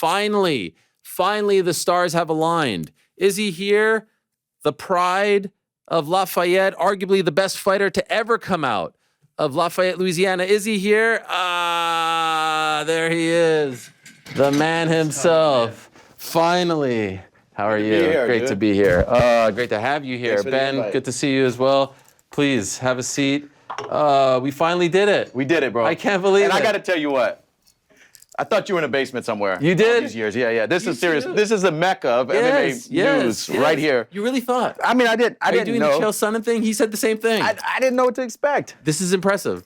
Finally, the stars have aligned. Is he here? The pride of Lafayette, arguably the best fighter to ever come out of Lafayette, Louisiana. Is he here? There he is. The man himself. Finally. How are you? Great to be here. Great to have you here. Ben, good to see you as well. Please have a seat. We finally did it. We did it, bro. I can't believe it. And I got to tell you what. I thought you were in a basement somewhere. You did? All these years. Yeah. This is serious. This is the mecca of MMA news right here. You really thought? I mean, I didn't know. Are you doing the Chael Sonnen thing? He said the same thing. I didn't know what to expect. This is impressive.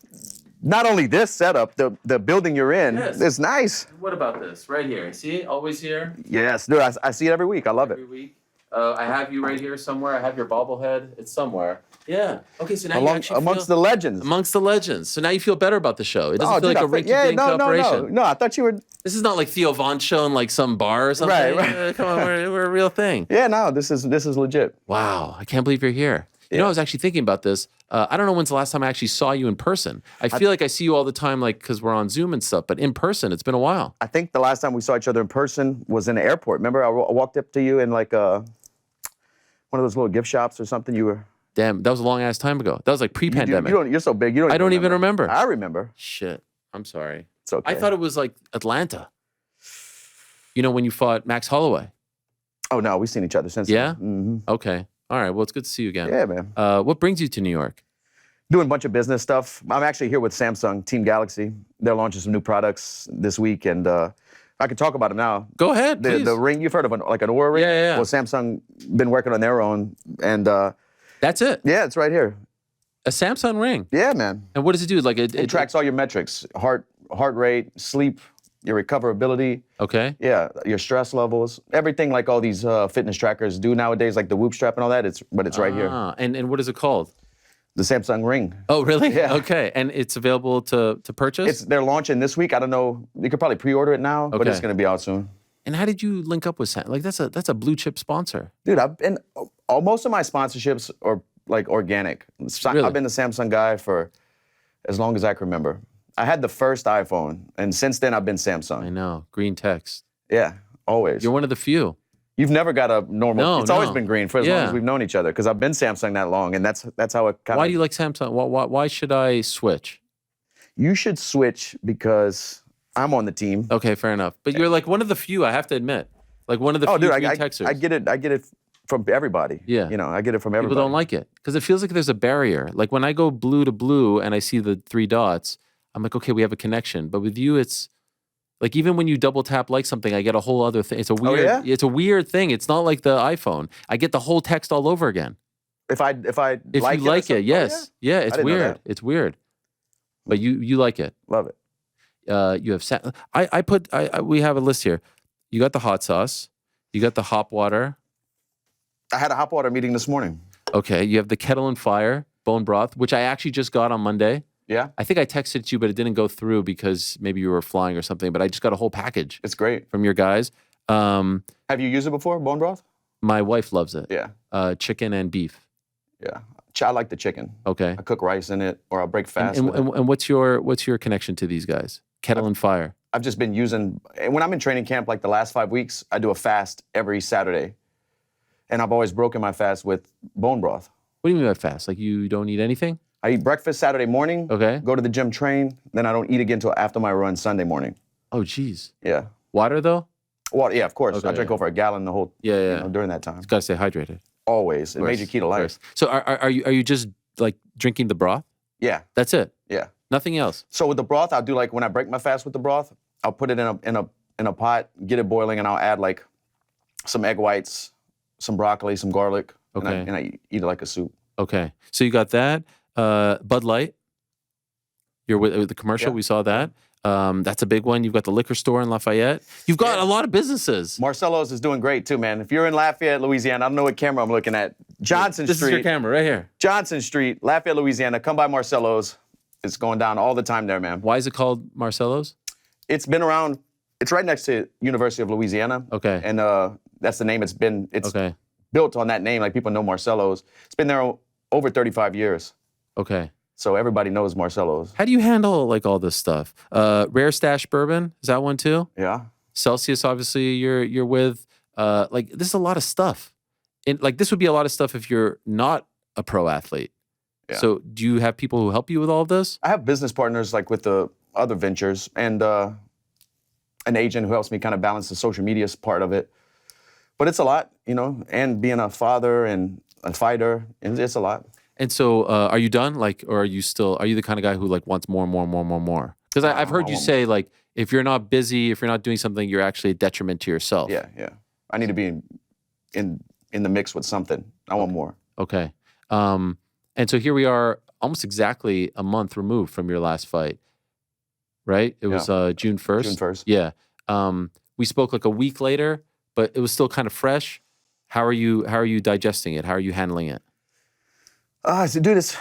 Not only this setup, the building you're in is nice. What about this? Right here. See? Always here. Yes, dude. I see it every week. I love it. Every week. I have you right here somewhere. I have your bobblehead. It's somewhere. Yeah. Okay, so now you actually amongst the legends. Amongst the legends. So now you feel better about the show. It doesn't feel like a rinky-dink operation. No, I thought you were... This is not like Theo Von show in like some bar or something. Right. Come on, we're a real thing. Yeah, no, this is legit. Wow, I can't believe you're here. You know, I was actually thinking about this. I don't know when's the last time I actually saw you in person. I feel like I see you all the time, like, because we're on Zoom and stuff, but in person, it's been a while. I think the last time we saw each other in person was in the airport. Remember, I walked up to you in like one of those little gift shops or something. You were... Damn, that was a long-ass time ago. That was like pre-pandemic. You're so big, I don't even remember. I remember. Shit, I'm sorry. It's okay. I thought it was like Atlanta. You know, when you fought Max Holloway. Oh, no, we've seen each other since. Yeah? Mm-hmm. Okay. All right, well, it's good to see you again. Yeah, man. What brings you to New York? Doing a bunch of business stuff. I'm actually here with Samsung, Team Galaxy. They're launching some new products this week, and I can talk about them now. Go ahead, please. The ring, you've heard of an Aura ring? Yeah. Well, Samsung been working on their own, and... That's it? Yeah, it's right here. A Samsung ring? Yeah, man. And what does it do? Like it tracks all your metrics, heart rate, sleep, your recoverability. Okay. Yeah, your stress levels, everything like all these fitness trackers do nowadays, like the Whoop strap and all that. It's right here. And what is it called? The Samsung Ring. Oh, really? Yeah. Okay, and it's available to purchase? They're launching this week. I don't know. You could probably pre-order it now, but it's going to be out soon. And how did you link up with Samsung? Like that's a blue chip sponsor. Dude, most of my sponsorships are like organic. Really? I've been the Samsung guy for as long as I can remember. I had the first iPhone, and since then I've been Samsung. I know. Green text. Yeah, always. You're one of the few. You've never got a normal. No, it's always been green for as long Yeah. as we've known each other, because I've been Samsung that long, and that's how it kind of. Why do you like Samsung? Why should I switch? You should switch because I'm on the team. Okay, fair enough. But you're like one of the few, I have to admit. Like one of the few green texters. I get it from everybody. Yeah. You know, I get it from everybody. People don't like it because it feels like there's a barrier. Like when I go blue to blue and I see the 3 dots, I'm like, okay, we have a connection. But with you, it's like even when you double tap like something, I get a whole other thing. It's a weird. It's a weird thing. It's not like the iPhone. I get the whole text all over again. If you like it, yes, yeah, it's weird. It's weird. But you like it. Love it. You have we have a list here. You got the hot sauce. You got the hop water. I had a hop water meeting this morning. Okay. You have the kettle and fire bone broth, which I actually just got on Monday. Yeah. I think I texted it to you, but it didn't go through because maybe you were flying or something. But I just got a whole package. It's great. From your guys. Have you used it before, bone broth? My wife loves it. Yeah. Chicken and beef. Yeah. I like the chicken. Okay. I cook rice in it, or I'll break fast with it. And what's your connection to these guys? Kettle and fire. I've just been using, when I'm in training camp, like the last 5 weeks, I do a fast every Saturday. And I've always broken my fast with bone broth. What do you mean by fast? Like you don't eat anything? I eat breakfast Saturday morning. Okay. Go to the gym, train. Then I don't eat again until after my run Sunday morning. Oh, geez. Yeah. Water, though? Water, yeah, of course. Okay, I drink over a gallon the whole, during that time. You gotta stay hydrated. Always. It made you key to life. So are you just like drinking the broth? Yeah. That's it? Yeah. Nothing else? So with the broth, I'll do like, when I break my fast with the broth, I'll put it in a pot, get it boiling, and I'll add like some egg whites, some broccoli, some garlic, Okay. and I eat it like a soup. Okay. So you got that. Bud Light. You're with the commercial. Yeah. We saw that. That's a big one. You've got the liquor store in Lafayette. You've got a lot of businesses. Marcelo's is doing great too, man. If you're in Lafayette, Louisiana, I don't know what camera I'm looking at. Johnson This Street. is your camera right here. Johnson Street, Lafayette, Louisiana. Come by Marcelo's. It's going down all the time there, man. Why is it called Marcelo's? It's been around. It's right next to University of Louisiana. Okay. And that's the name. It's okay. built on that name. Like people know Marcelo's. It's been there over 35 years. Okay. So everybody knows Marcelo's. How do you handle like all this stuff? Rare Stash Bourbon, is that one too? Yeah. Celsius, obviously, you're with. Like, this is a lot of stuff. And like, this would be a lot of stuff if you're not a pro athlete. Yeah. So do you have people who help you with all of this? I have business partners like with the other ventures and an agent who helps me kind of balance the social media part of it. But it's a lot, and being a father and a fighter, and it's a lot. And so are you done? Like, or are you the kind of guy who like wants more and more and more and more and more? Because I've heard you say like, if you're not busy, if you're not doing something, you're actually a detriment to yourself. Yeah. I need to be in the mix with something. I want more. Okay. And so here we are, almost exactly a month removed from your last fight, right? It was June 1st. June 1st. Yeah. We spoke like a week later, but it was still kind of fresh. How are you digesting it? How are you handling it? So dude, it's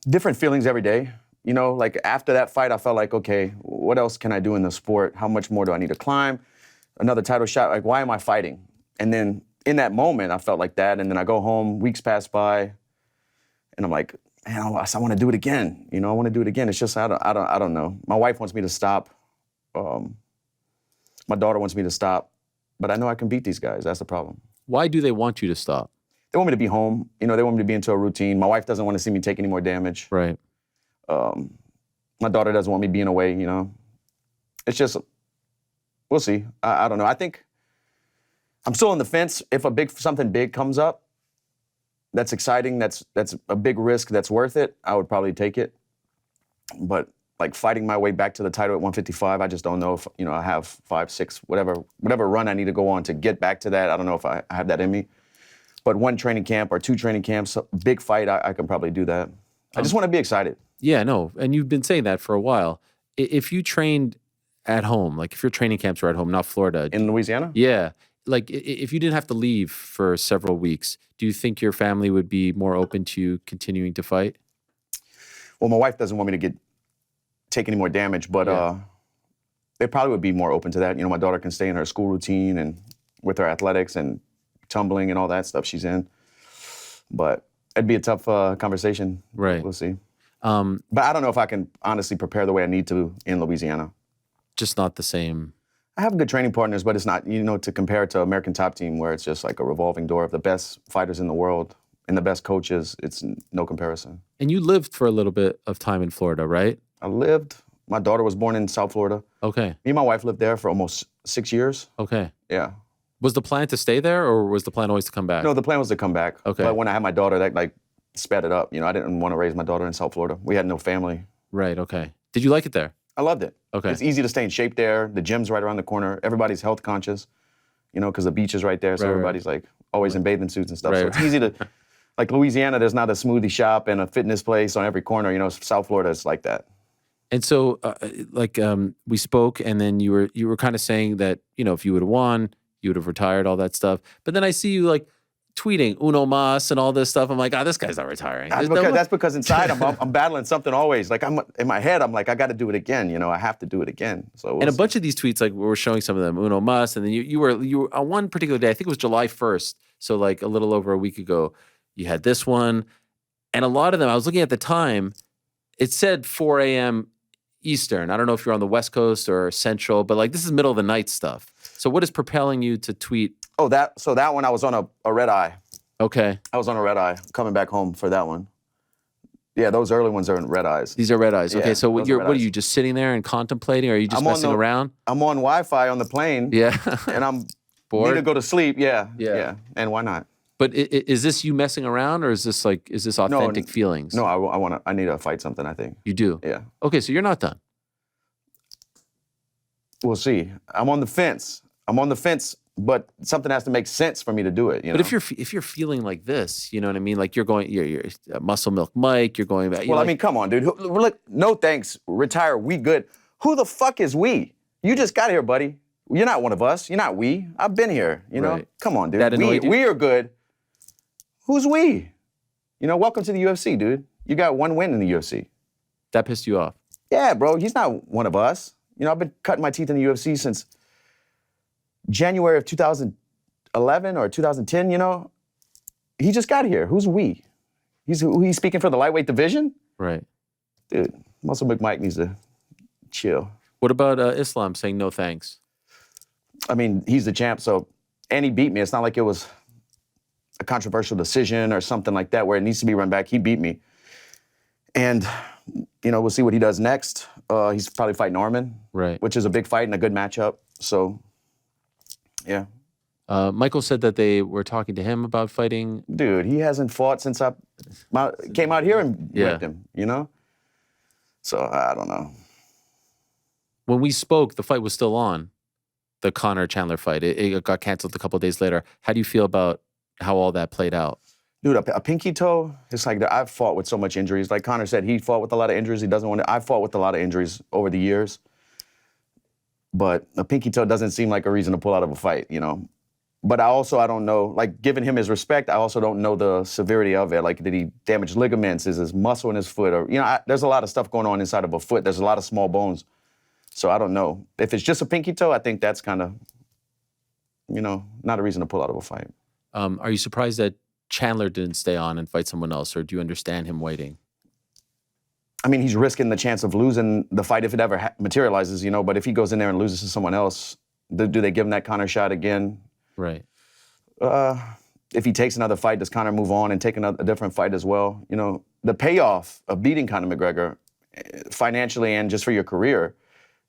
different feelings every day. Like after that fight, I felt like, okay, what else can I do in the sport? How much more do I need to climb? Another title shot. Like, why am I fighting? And then in that moment, I felt like that. And then I go home, weeks pass by, and I'm like, man, I want to do it again. I want to do it again. It's just I don't know. My wife wants me to stop. My daughter wants me to stop, but I know I can beat these guys. That's the problem. Why do they want you to stop? They want me to be home. They want me to be into a routine. My wife doesn't want to see me take any more damage. Right. My daughter doesn't want me being away. It's just, we'll see. I don't know. I think I'm still on the fence. If something big comes up, that's exciting. That's a big risk. That's worth it. I would probably take it. But like fighting my way back to the title at 155, I just don't know if I have 5, 6, whatever run I need to go on to get back to that. I don't know if I have that in me. But 1 training camp or 2 training camps, big fight, I can probably do that. I just want to be excited. Yeah, no, and you've been saying that for a while. If you trained at home, like if your training camps were at home, not Florida. In Louisiana? Yeah. Like if you didn't have to leave for several weeks, do you think your family would be more open to you continuing to fight? Well, my wife doesn't want me to take any more damage, but they probably would be more open to that. My daughter can stay in her school routine and with her athletics and tumbling and all that stuff she's in. But it'd be a tough conversation. Right. We'll see. But I don't know if I can honestly prepare the way I need to in Louisiana. Just not the same. I have good training partners, but it's not, to compare it to American Top Team where it's just like a revolving door of the best fighters in the world and the best coaches. It's no comparison. And you lived for a little bit of time in Florida, right? My daughter was born in South Florida. Okay. Me and my wife lived there for almost 6 years. Okay. Yeah. Was the plan to stay there or was the plan always to come back? No, the plan was to come back. Okay. But when I had my daughter, that like sped it up. I didn't want to raise my daughter in South Florida. We had no family. Right, okay. Did you like it there? I loved it. Okay. It's easy to stay in shape there. The gym's right around the corner. Everybody's health conscious, because the beach is right there. So everybody's like always in bathing suits and stuff. Right. So it's easy to, like Louisiana, there's not a smoothie shop and a fitness place on every corner. South Florida is like that. And so, we spoke, and then you were kind of saying that if you would have won, you would have retired, all that stuff. But then I see you like tweeting Uno Mas and all this stuff. I'm like, this guy's not retiring. That's because inside I'm battling something always. Like in my head, I'm like, I got to do it again. I have to do it again. So and a bunch of these tweets, like we were showing some of them, Uno Mas, and then you were on one particular day. I think it was July 1st, so like a little over a week ago. You had this one, and a lot of them. I was looking at the time. It said 4 a.m. Eastern. I don't know if you're on the West Coast or Central, but like this is middle of the night stuff. So what is propelling you to tweet? Oh, that one I was on a red eye. Okay. I was on a red eye coming back home for that one. Yeah, those early ones are in red eyes. These are red eyes. Okay, Yeah, so what those are red are eyes. you just sitting there and contemplating, or are you just messing around? I'm on Wi-Fi on the plane. Yeah. And I'm bored. need to go to sleep. Yeah. Yeah. And why not? But is this you messing around, or is this authentic feelings? No, I need to fight something, I think. You do? Yeah. Okay, so you're not done. We'll see. I'm on the fence, but something has to make sense for me to do it. But if you're feeling like this, you know what I mean? Like you're Muscle Milk Mike, you're going back. Well, I mean, come on, dude. Look, no thanks. Retire. We good. Who the fuck is we? You just got here, buddy. You're not one of us. You're not we. I've been here. Right. Come on, dude. That annoyed you? We are good. Who's we? Welcome to the UFC, dude. You got one win in the UFC. That pissed you off? Yeah, bro. He's not one of us. I've been cutting my teeth in the UFC since January of 2011 or 2010, He just got here. Who's we? He's speaking for the lightweight division? Right. Dude, Muscle McMike needs to chill. What about Islam saying no thanks? I mean, he's the champ, so, and he beat me. It's not like it was a controversial decision or something like that where it needs to be run back. He beat me. And, you know, we'll see what he does next. He's probably fighting Norman, Right. which is a big fight and a good matchup. So, yeah. Michael said that they were talking to him about fighting. Dude, he hasn't fought since I came out here and Yeah. ripped him, you know? So, I don't know. When we spoke, the fight was still on, the Conor Chandler fight. It got canceled a couple of days later. How do you feel about how all that played out? Dude, a pinky toe, it's like I've fought with so much injuries. Like Conor said, he fought with a lot of injuries. He doesn't want to. I've fought with a lot of injuries over the years. But a pinky toe doesn't seem like a reason to pull out of a fight, you know? But I don't know, like giving him his respect, I also don't know the severity of it. Like, did he damage ligaments? Is his muscle in his foot? Or, you know, there's a lot of stuff going on inside of a foot. There's a lot of small bones. So I don't know. If it's just a pinky toe, I think that's kind of, you know, not a reason to pull out of a fight. Are you surprised that Chandler didn't stay on and fight someone else, or do you understand him waiting? I mean, he's risking the chance of losing the fight if it ever materializes, you know, but if he goes in there and loses to someone else, do they give him that Conor shot again? Right. If he takes another fight, does Conor move on and take a different fight as well? You know, the payoff of beating Conor McGregor financially and just for your career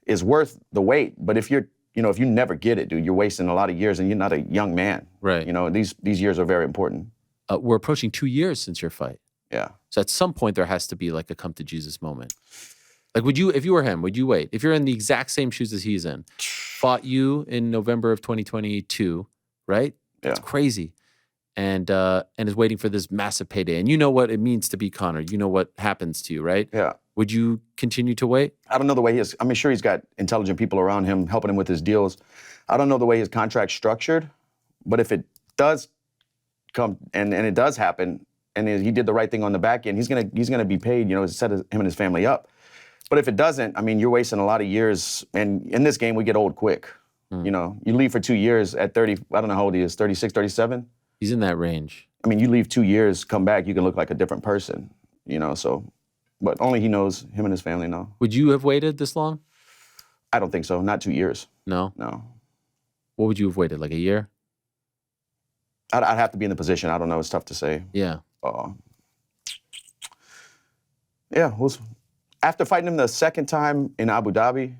is worth the wait. But if you never get it, dude, you're wasting a lot of years and you're not a young man. Right. You know, these years are very important. We're approaching 2 years since your fight. Yeah. So at some point there has to be like a come to Jesus moment. Like, if you were him, would you wait? If you're in the exact same shoes as he's in, fought you in November of 2022, right? That's crazy. And is waiting for this massive payday. And you know what it means to be Conor. You know what happens to you, right? Yeah. Would you continue to wait? I don't know the way he is. I mean, sure, he's got intelligent people around him helping him with his deals. I don't know the way his contract's structured, but if it does come and it does happen, and he did the right thing on the back end, he's gonna be paid, you know, to set him and his family up. But if it doesn't, I mean, you're wasting a lot of years. And in this game, we get old quick. You know, you leave for 2 years at 30, I don't know how old he is, 36, 37? He's in that range. I mean, you leave 2 years, come back, you can look like a different person, you know, so. But only he knows, him and his family know. Would you have waited this long? I don't think so, not 2 years. No? No. What would you have waited, like a year? I'd have to be in the position. I don't know, it's tough to say. Yeah. Yeah, after fighting him the second time in Abu Dhabi,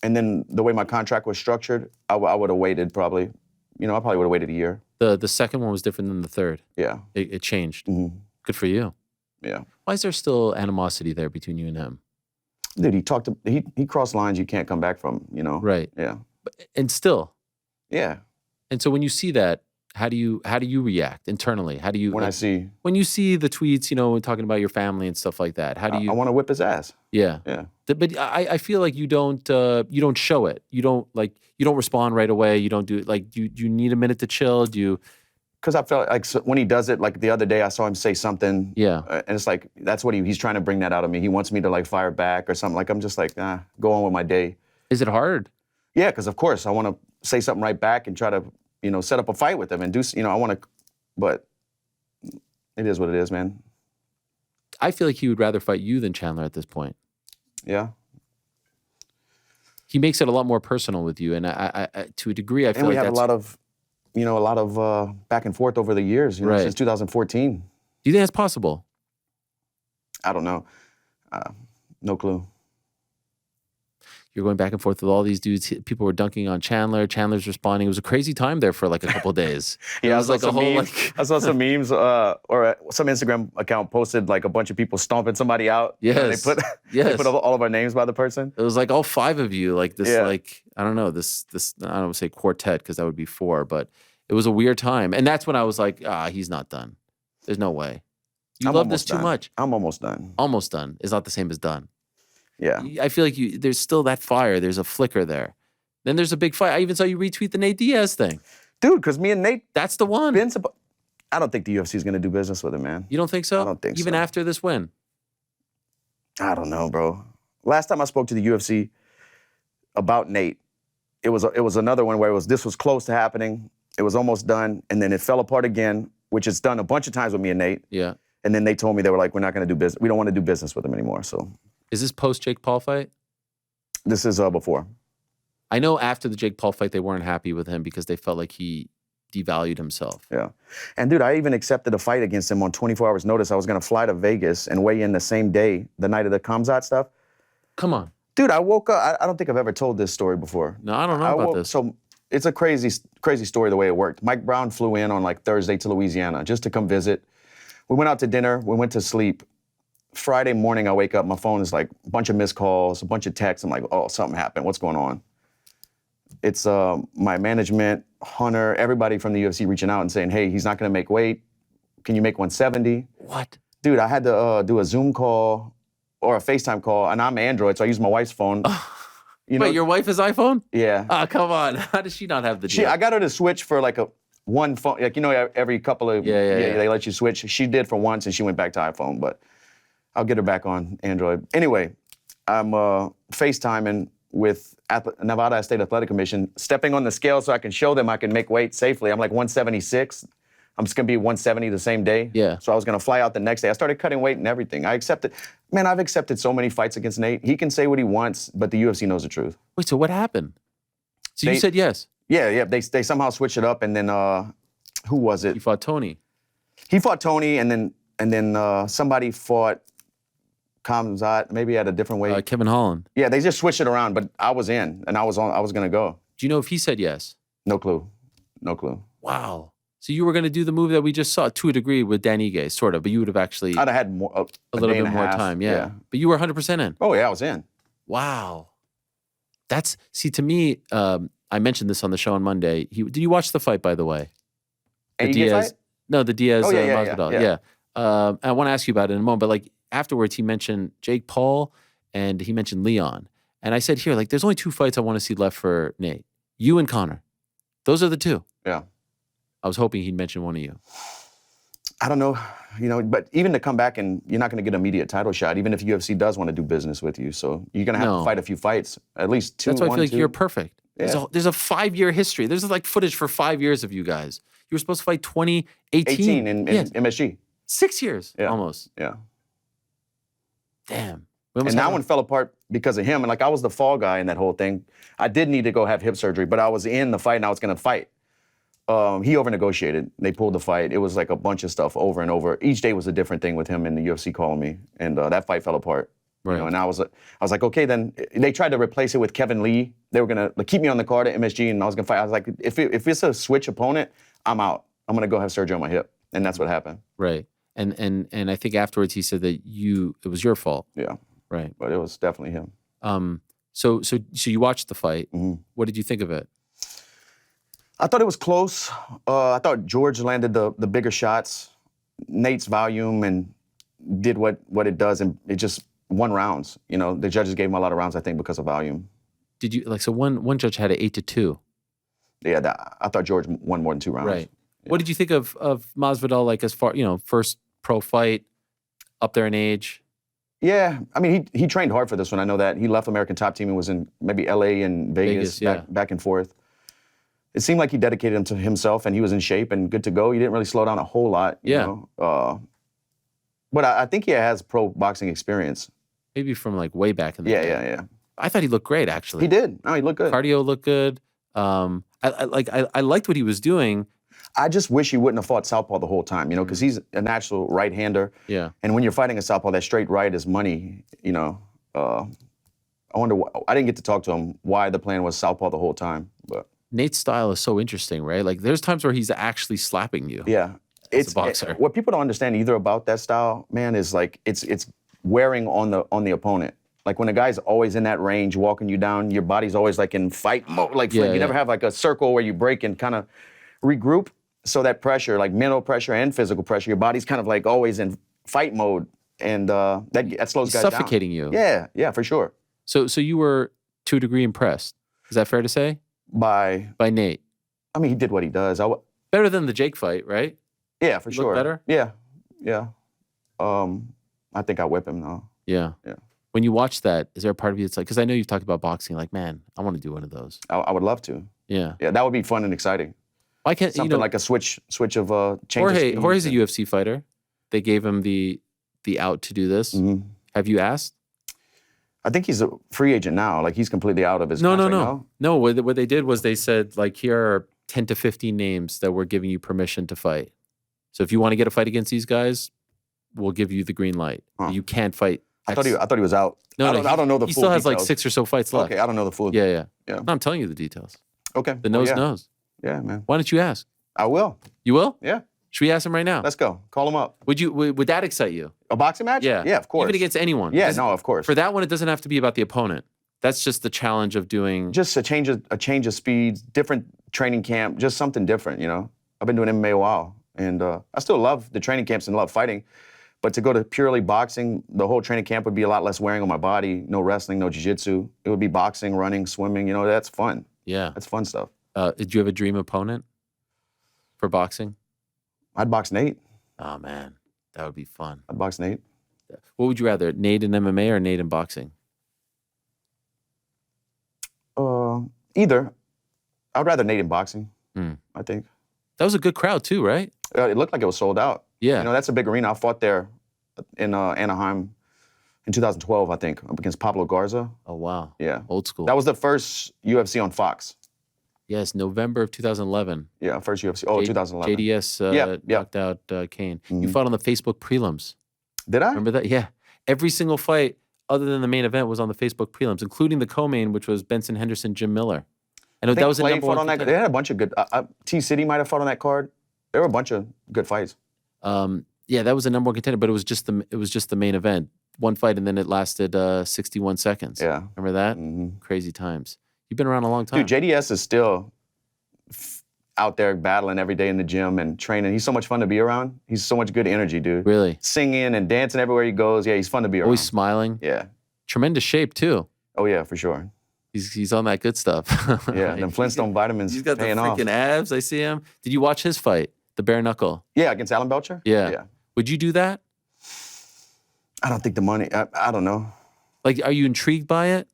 and then the way my contract was structured, I would have waited probably. You know, I probably would have waited a year. The second one was different than the third. Yeah. It changed. Mm-hmm. Good for you. Yeah. Why is there still animosity there between you and him? Dude, he crossed lines you can't come back from, you know? Right. Yeah. And still. Yeah. And so when you see that, how do you react internally? How do you when you see the tweets, you know, talking about your family and stuff like that? How do you? I want to whip his ass. Yeah. Yeah. But I feel like you don't show it. You don't respond right away. You don't do it. Like, do you need a minute to chill? Do you? Because I felt like when he does it, like the other day, I saw him say something. Yeah. And it's like, that's what he's trying to bring that out of me. He wants me to like fire back or something. Like, I'm just like, go on with my day. Is it hard? Yeah, because of course I want to say something right back and try to, you know, set up a fight with him and do, you know, I want to, but it is what it is, man. I feel like he would rather fight you than Chandler at this point. Yeah. He makes it a lot more personal with you, and I to a degree, I feel and we like have a lot of back and forth over the years, you know, since 2014. Do you think that's possible? I don't know. No clue. You're going back and forth with all these dudes. People were dunking on Chandler. Chandler's responding. It was a crazy time there for like a couple of days. Yeah, it was like a whole I saw some memes or some Instagram account posted like a bunch of people stomping somebody out. Yes. You know, they put all of our names by the person. It was like all five of you, like this, like, I don't know, this, I don't want to say quartet because that would be four, but it was a weird time. And that's when I was like, he's not done. There's no way. You love this too much. I'm almost done. Almost done is not the same as done. Yeah. I feel like there's still that fire. There's a flicker there. Then there's a big fight. I even saw you retweet the Nate Diaz thing. Dude, because me and Nate. That's the one. I don't think the UFC is going to do business with him, man. You don't think so? I don't think so. Even after this win? I don't know, bro. Last time I spoke to the UFC about Nate, it was another one where this was close to happening. It was almost done, and then it fell apart again, which it's done a bunch of times with me and Nate. Yeah. And then they told me, they were like, we're not going to do business. We don't want to do business with him anymore, so. Is this post Jake Paul fight? This is before. I know after the Jake Paul fight, they weren't happy with him because they felt like he devalued himself. Yeah. And dude, I even accepted a fight against him on 24 hours notice. I was going to fly to Vegas and weigh in the same day, the night of the Kamzat stuff. Come on. Dude, I woke up. I don't think I've ever told this story before. No, I don't know about this. So it's a crazy story the way it worked. Mike Brown flew in on like Thursday to Louisiana just to come visit. We went out to dinner. We went to sleep. Friday morning, I wake up. My phone is like a bunch of missed calls, a bunch of texts. I'm like, oh, something happened. What's going on? It's my management, Hunter, everybody from the UFC reaching out and saying, hey, he's not going to make weight. Can you make 170? What? Dude, I had to do a Zoom call or a FaceTime call, and I'm Android, so I use my wife's phone. Wait, your wife is iPhone? Yeah. Oh, come on. How does she not have the deal? I got her to switch for like one phone. Like, every couple of, they let you switch. She did for once, and she went back to iPhone, but I'll get her back on Android. Anyway, I'm FaceTiming with Nevada State Athletic Commission, stepping on the scale so I can show them I can make weight safely. I'm like 176. I'm just going to be 170 the same day. Yeah. So I was going to fly out the next day. I started cutting weight and everything. I accepted. Man, I've accepted so many fights against Nate. He can say what he wants, but the UFC knows the truth. Wait, so what happened? So you said yes? Yeah. They somehow switched it up, and then who was it? You fought Tony. He fought Tony, and then somebody fought Kamzat, maybe at a different way. Kevin Holland. Yeah, they just switched it around, but I was in, and I was going to go. Do you know if he said yes? No clue. Wow. So you were going to do the move that we just saw to a degree with Dan Ige, sort of, but you would have actually... I'd have had more, a little bit more time, yeah. But you were 100% in. Oh, yeah, I was in. Wow. See, to me, I mentioned this on the show on Monday. Did you watch the fight, by the way? The Diaz fight? No, the Diaz Masvidal. Yeah. I want to ask you about it in a moment, but like afterwards, he mentioned Jake Paul and he mentioned Leon. And I said here, like, there's only 2 fights I want to see left for Nate. You and Conor. Those are the 2. Yeah. I was hoping he'd mention one of you. I don't know, but even to come back and you're not going to get an immediate title shot, even if UFC does want to do business with you. So you're going to have to fight a few fights, at least 2. That's why I feel like 2. you're perfect. Yeah. There's a 5-year history. There's like footage for 5 years of you guys. You were supposed to fight 2018. in MSG. 6 years, almost. Yeah. Damn. And that one fell apart because of him. And like I was the fall guy in that whole thing. I did need to go have hip surgery, but I was in the fight and I was going to fight. He over-negotiated. They pulled the fight. It was like a bunch of stuff over and over. Each day was a different thing with him and the UFC calling me. And that fight fell apart. Right. And I was like, okay, then they tried to replace it with Kevin Lee. They were going to keep me on the card at MSG and I was going to fight. I was like, if it's a switch opponent, I'm out. I'm going to go have surgery on my hip. And that's what happened. Right. And I think afterwards he said that it was your fault. Yeah. Right. But it was definitely him. So you watched the fight. Mm-hmm. What did you think of it? I thought it was close. I thought George landed the bigger shots. Nate's volume and did what it does, and it just won rounds. The judges gave him a lot of rounds, I think, because of volume. Did you so one judge had it 8-2? Yeah, I thought George won more than 2 rounds. Right. Yeah. What did you think of Masvidal? Like as far first pro fight, up there in age. Yeah, I mean he trained hard for this one. I know that he left American Top Team and was in maybe LA and Vegas back and forth. It seemed like he dedicated him to himself and he was in shape and good to go. He didn't really slow down a whole lot. You know? But I think he has pro boxing experience. Maybe from like way back in the day. Yeah. I thought he looked great, actually. He did. No, he looked good. Cardio looked good. I liked what he was doing. I just wish he wouldn't have fought southpaw the whole time, because he's a natural right-hander. Yeah. And when you're fighting a southpaw, that straight right is money, I wonder, I didn't get to talk to him why the plan was southpaw the whole time, but. Nate's style is so interesting, right? Like there's times where he's actually slapping you. Yeah. As a boxer. What people don't understand either about that style, man, is like it's wearing on the opponent. Like when a guy's always in that range, walking you down, your body's always like in fight mode. Like you never have like a circle where you break and kind of regroup. So that pressure, like mental pressure and physical pressure, your body's kind of like always in fight mode, and that slows guys down. Suffocating you. Yeah, for sure. So you were to a degree impressed. Is that fair to say? By Nate. I mean, he did what he does. Better than the Jake fight, right? Yeah, for sure. Better? Yeah. I think I whip him though. Yeah. When you watch that, is there a part of you that's like, because I know you've talked about boxing, like, man, I want to do one of those. I would love to. Yeah. Yeah, that would be fun and exciting. Why can't something like a switch of change? Jorge's a UFC fighter. They gave him the out to do this. Mm-hmm. Have you asked? I think he's a free agent now. Like he's completely out of his contract. No. What they did was they said like here are 10 to 15 names that we're giving you permission to fight. So if you want to get a fight against these guys, we'll give you the green light. Huh. You can't fight. I thought he was out. I don't know the full He still has like details. 6 or so fights left. Okay, I don't know the full. Yeah. Yeah. No, I'm telling you the details. Okay. The nose knows. Yeah, man. Why don't you ask? I will. You will? Yeah. Should we ask him right now? Let's go. Call him up. Would that excite you? A boxing match? Yeah. Yeah, of course. Even against anyone. Yeah, no, of course. For that one, it doesn't have to be about the opponent. That's just the challenge of doing. Just a change of speed, different training camp, just something different, you know? I've been doing MMA a while, and I still love the training camps and love fighting. But to go to purely boxing, the whole training camp would be a lot less wearing on my body. No wrestling, no jiu-jitsu. It would be boxing, running, swimming. You know, that's fun. Yeah. That's fun stuff. Did you have a dream opponent for boxing? I'd box Nate. Oh, man. That would be fun. I'd box Nate. What would you rather, Nate in MMA or Nate in boxing? Either. I'd rather Nate in boxing, I think. That was a good crowd too, right? It looked like it was sold out. Yeah. You know, that's a big arena. I fought there in Anaheim in 2012, I think, up against Pablo Garza. Oh, wow. Yeah. Old school. That was the first UFC on Fox. Yes, November of 2011. Yeah, first UFC. Oh, 2011. JDS knocked out Kane. You fought on the Facebook prelims. Did I? Remember that? Yeah. Every single fight other than the main event was on the Facebook prelims, including the co-main, which was Benson Henderson, Jim Miller. And that was a number one contender. They had a bunch of good. T-City might have fought on that card. There were a bunch of good fights. Yeah, that was a number one contender, but it was just the main event. One fight, and then it lasted 61 seconds. Yeah. Remember that? Mm-hmm. Crazy times. You've been around a long time. Dude, JDS is still out there battling every day in the gym and training. He's so much fun to be around. He's so much good energy, dude. Really? Singing and dancing everywhere he goes. Yeah, he's fun to be around. Always smiling. Yeah. Tremendous shape, too. Oh, yeah, for sure. He's on that good stuff. Yeah, them Flintstone vitamins. He's got the paying freaking off. abs. I see him. Did you watch his fight, the bare-knuckle? Yeah, against Alan Belcher? Yeah. Would you do that? I don't think the money, I don't know. Like, are you intrigued by it?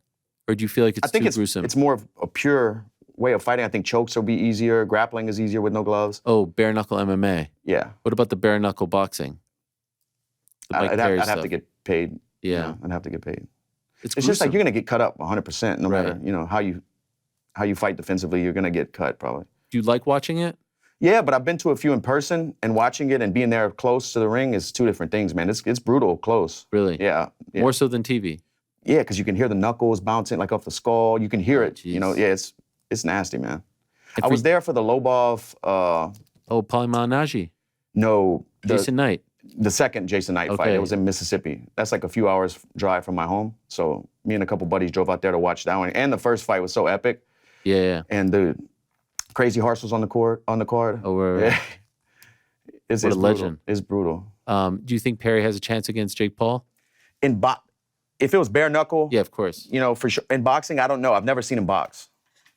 Or do you feel like it's too gruesome? It's more of a pure way of fighting. I think chokes will be easier. Grappling is easier with no gloves. Oh, bare-knuckle MMA. Yeah. What about the bare-knuckle boxing? I'd have to get paid. Yeah. You know, I'd have to get paid. It's just like you're going to get cut up 100% no matter, you know, how you fight defensively, you're going to get cut probably. Do you like watching it? Yeah, but I've been to a few in person, and watching it and being there close to the ring is two different things, man. It's brutal close. Really? Yeah. More so than TV? Yeah, because you can hear the knuckles bouncing like off the skull. You can hear it. Geez. You know, yeah, it's nasty, man. I was there for the Lobov. Paulie Malignaggi. No. Jason Knight. The second Jason Knight fight. It was in Mississippi. That's like a few hours drive from my home. So me and a couple buddies drove out there to watch that one. And the first fight was so epic. Yeah. And the Crazy Horse was on the card. Oh, right. Yeah. It's a legend. It's brutal. Do you think Perry has a chance against Jake Paul? If it was bare knuckle, yeah, of course. You know, for sure. In boxing, I don't know. I've never seen him box.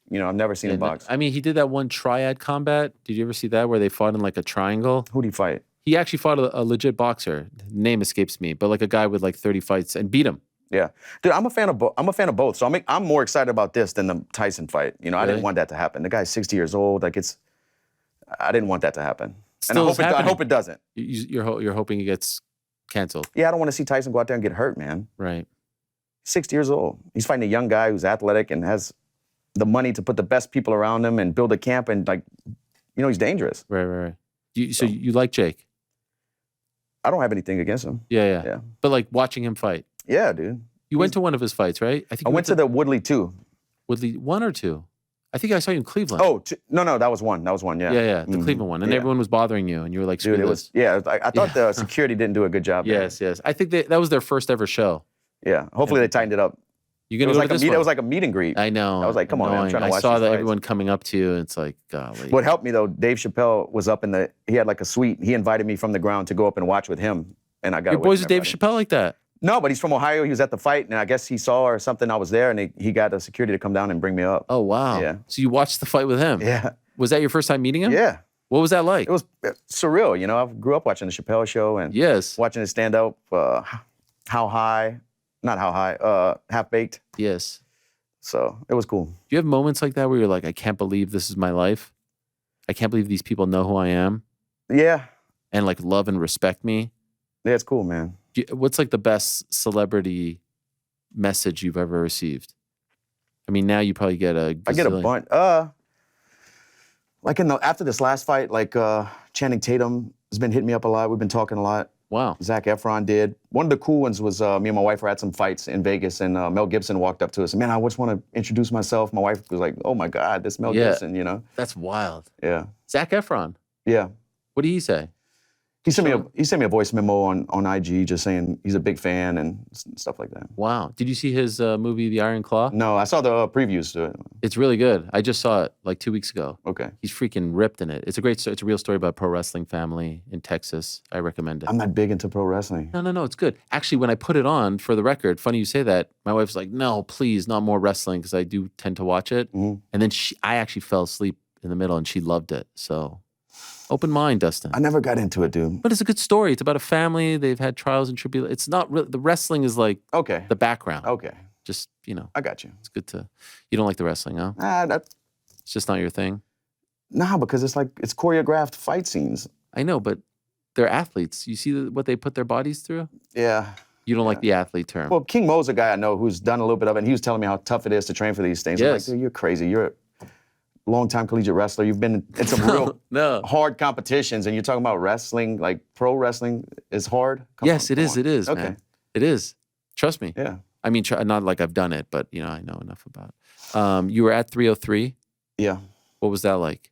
You know, I've never seen him box. I mean, he did that one triad combat. Did you ever see that where they fought in like a triangle? Who'd he fight? He actually fought a legit boxer. Name escapes me, but like a guy with like 30 fights and beat him. Yeah, dude, I'm a fan of both. So I'm more excited about this than the Tyson fight. You know, I didn't want that to happen. The guy's 60 years old. Like I didn't want that to happen. Still and I hope it doesn't. You're hoping it gets canceled. Yeah, I don't want to see Tyson go out there and get hurt, man. Right. 60 years old. He's fighting a young guy who's athletic and has the money to put the best people around him and build a camp and like, you know, he's dangerous. Right. So you like Jake? I don't have anything against him. Yeah. But like watching him fight. Yeah, dude. You went to one of his fights, right? I went to the Woodley 2. Woodley 1 or 2? I think I saw you in Cleveland. Oh, no, that was one. Yeah. Yeah, the Cleveland one. And everyone was bothering you, and you were like, dude, I thought the security didn't do a good job. Yes. I think that was their first ever show. Yeah. Hopefully they tightened it up. You gonna go to this one? It was like a meet and greet. I know. I was like, come on, man, I'm trying to watch I saw these fights. everyone coming up to you, and it's like, golly. What helped me though, Dave Chappelle was up he had like a suite. He invited me from the ground to go up and watch with him, and I got. Your boys with Dave Chappelle like that? No, but he's from Ohio. He was at the fight, and I guess he saw or something. I was there, and he got the security to come down and bring me up. Oh wow! Yeah. So you watched the fight with him? Yeah. Was that your first time meeting him? Yeah. What was that like? It was surreal. You know, I grew up watching the Chappelle Show and watching his stand up. Half Baked. Yes. So it was cool. Do you have moments like that where you're like, I can't believe this is my life? I can't believe these people know who I am? Yeah. And like love and respect me? Yeah, it's cool, man. What's like the best celebrity message you've ever received? I mean, now you probably get a gazillion. I get a bunch. Like after this last fight, like Channing Tatum has been hitting me up a lot. We've been talking a lot. Wow. Zac Efron did. One of the cool ones was me and my wife were at some fights in Vegas, and Mel Gibson walked up to us. Man, I just want to introduce myself. My wife was like, "Oh my God, this Mel Gibson," you know? That's wild. Yeah. Zac Efron. Yeah. What did he say? He sent me a voice memo on IG just saying he's a big fan and stuff like that. Wow. Did you see his movie, The Iron Claw? No, I saw the previews to it. It's really good. I just saw it like 2 weeks ago. Okay. He's freaking ripped in it. It's a great story. It's a real story about a pro wrestling family in Texas. I recommend it. I'm not big into pro wrestling. No. It's good. Actually, when I put it on, for the record, funny you say that, my wife's like, no, please, not more wrestling, because I do tend to watch it. Mm-hmm. And then I actually fell asleep in the middle, and she loved it. So open mind, Dustin. I never got into it, dude. But it's a good story. It's about a family. They've had trials and tribulations. It's not really, the wrestling is like the background. Okay. Just, I got you. It's good to, you don't like the wrestling, huh? It's just not your thing? Nah, because it's choreographed fight scenes. I know, but they're athletes. You see what they put their bodies through? Yeah. You don't like the athlete term? Well, King Mo's a guy I know who's done a little bit of it, and he was telling me how tough it is to train for these things. Yes. I'm like, dude, you're crazy. You're a long-time collegiate wrestler. You've been in some real hard competitions, and you're talking about wrestling, like pro wrestling is hard? Yes, it is, okay. man. It is. Trust me. Yeah. I mean, not like I've done it, but, I know enough about it. You were at 303? Yeah. What was that like?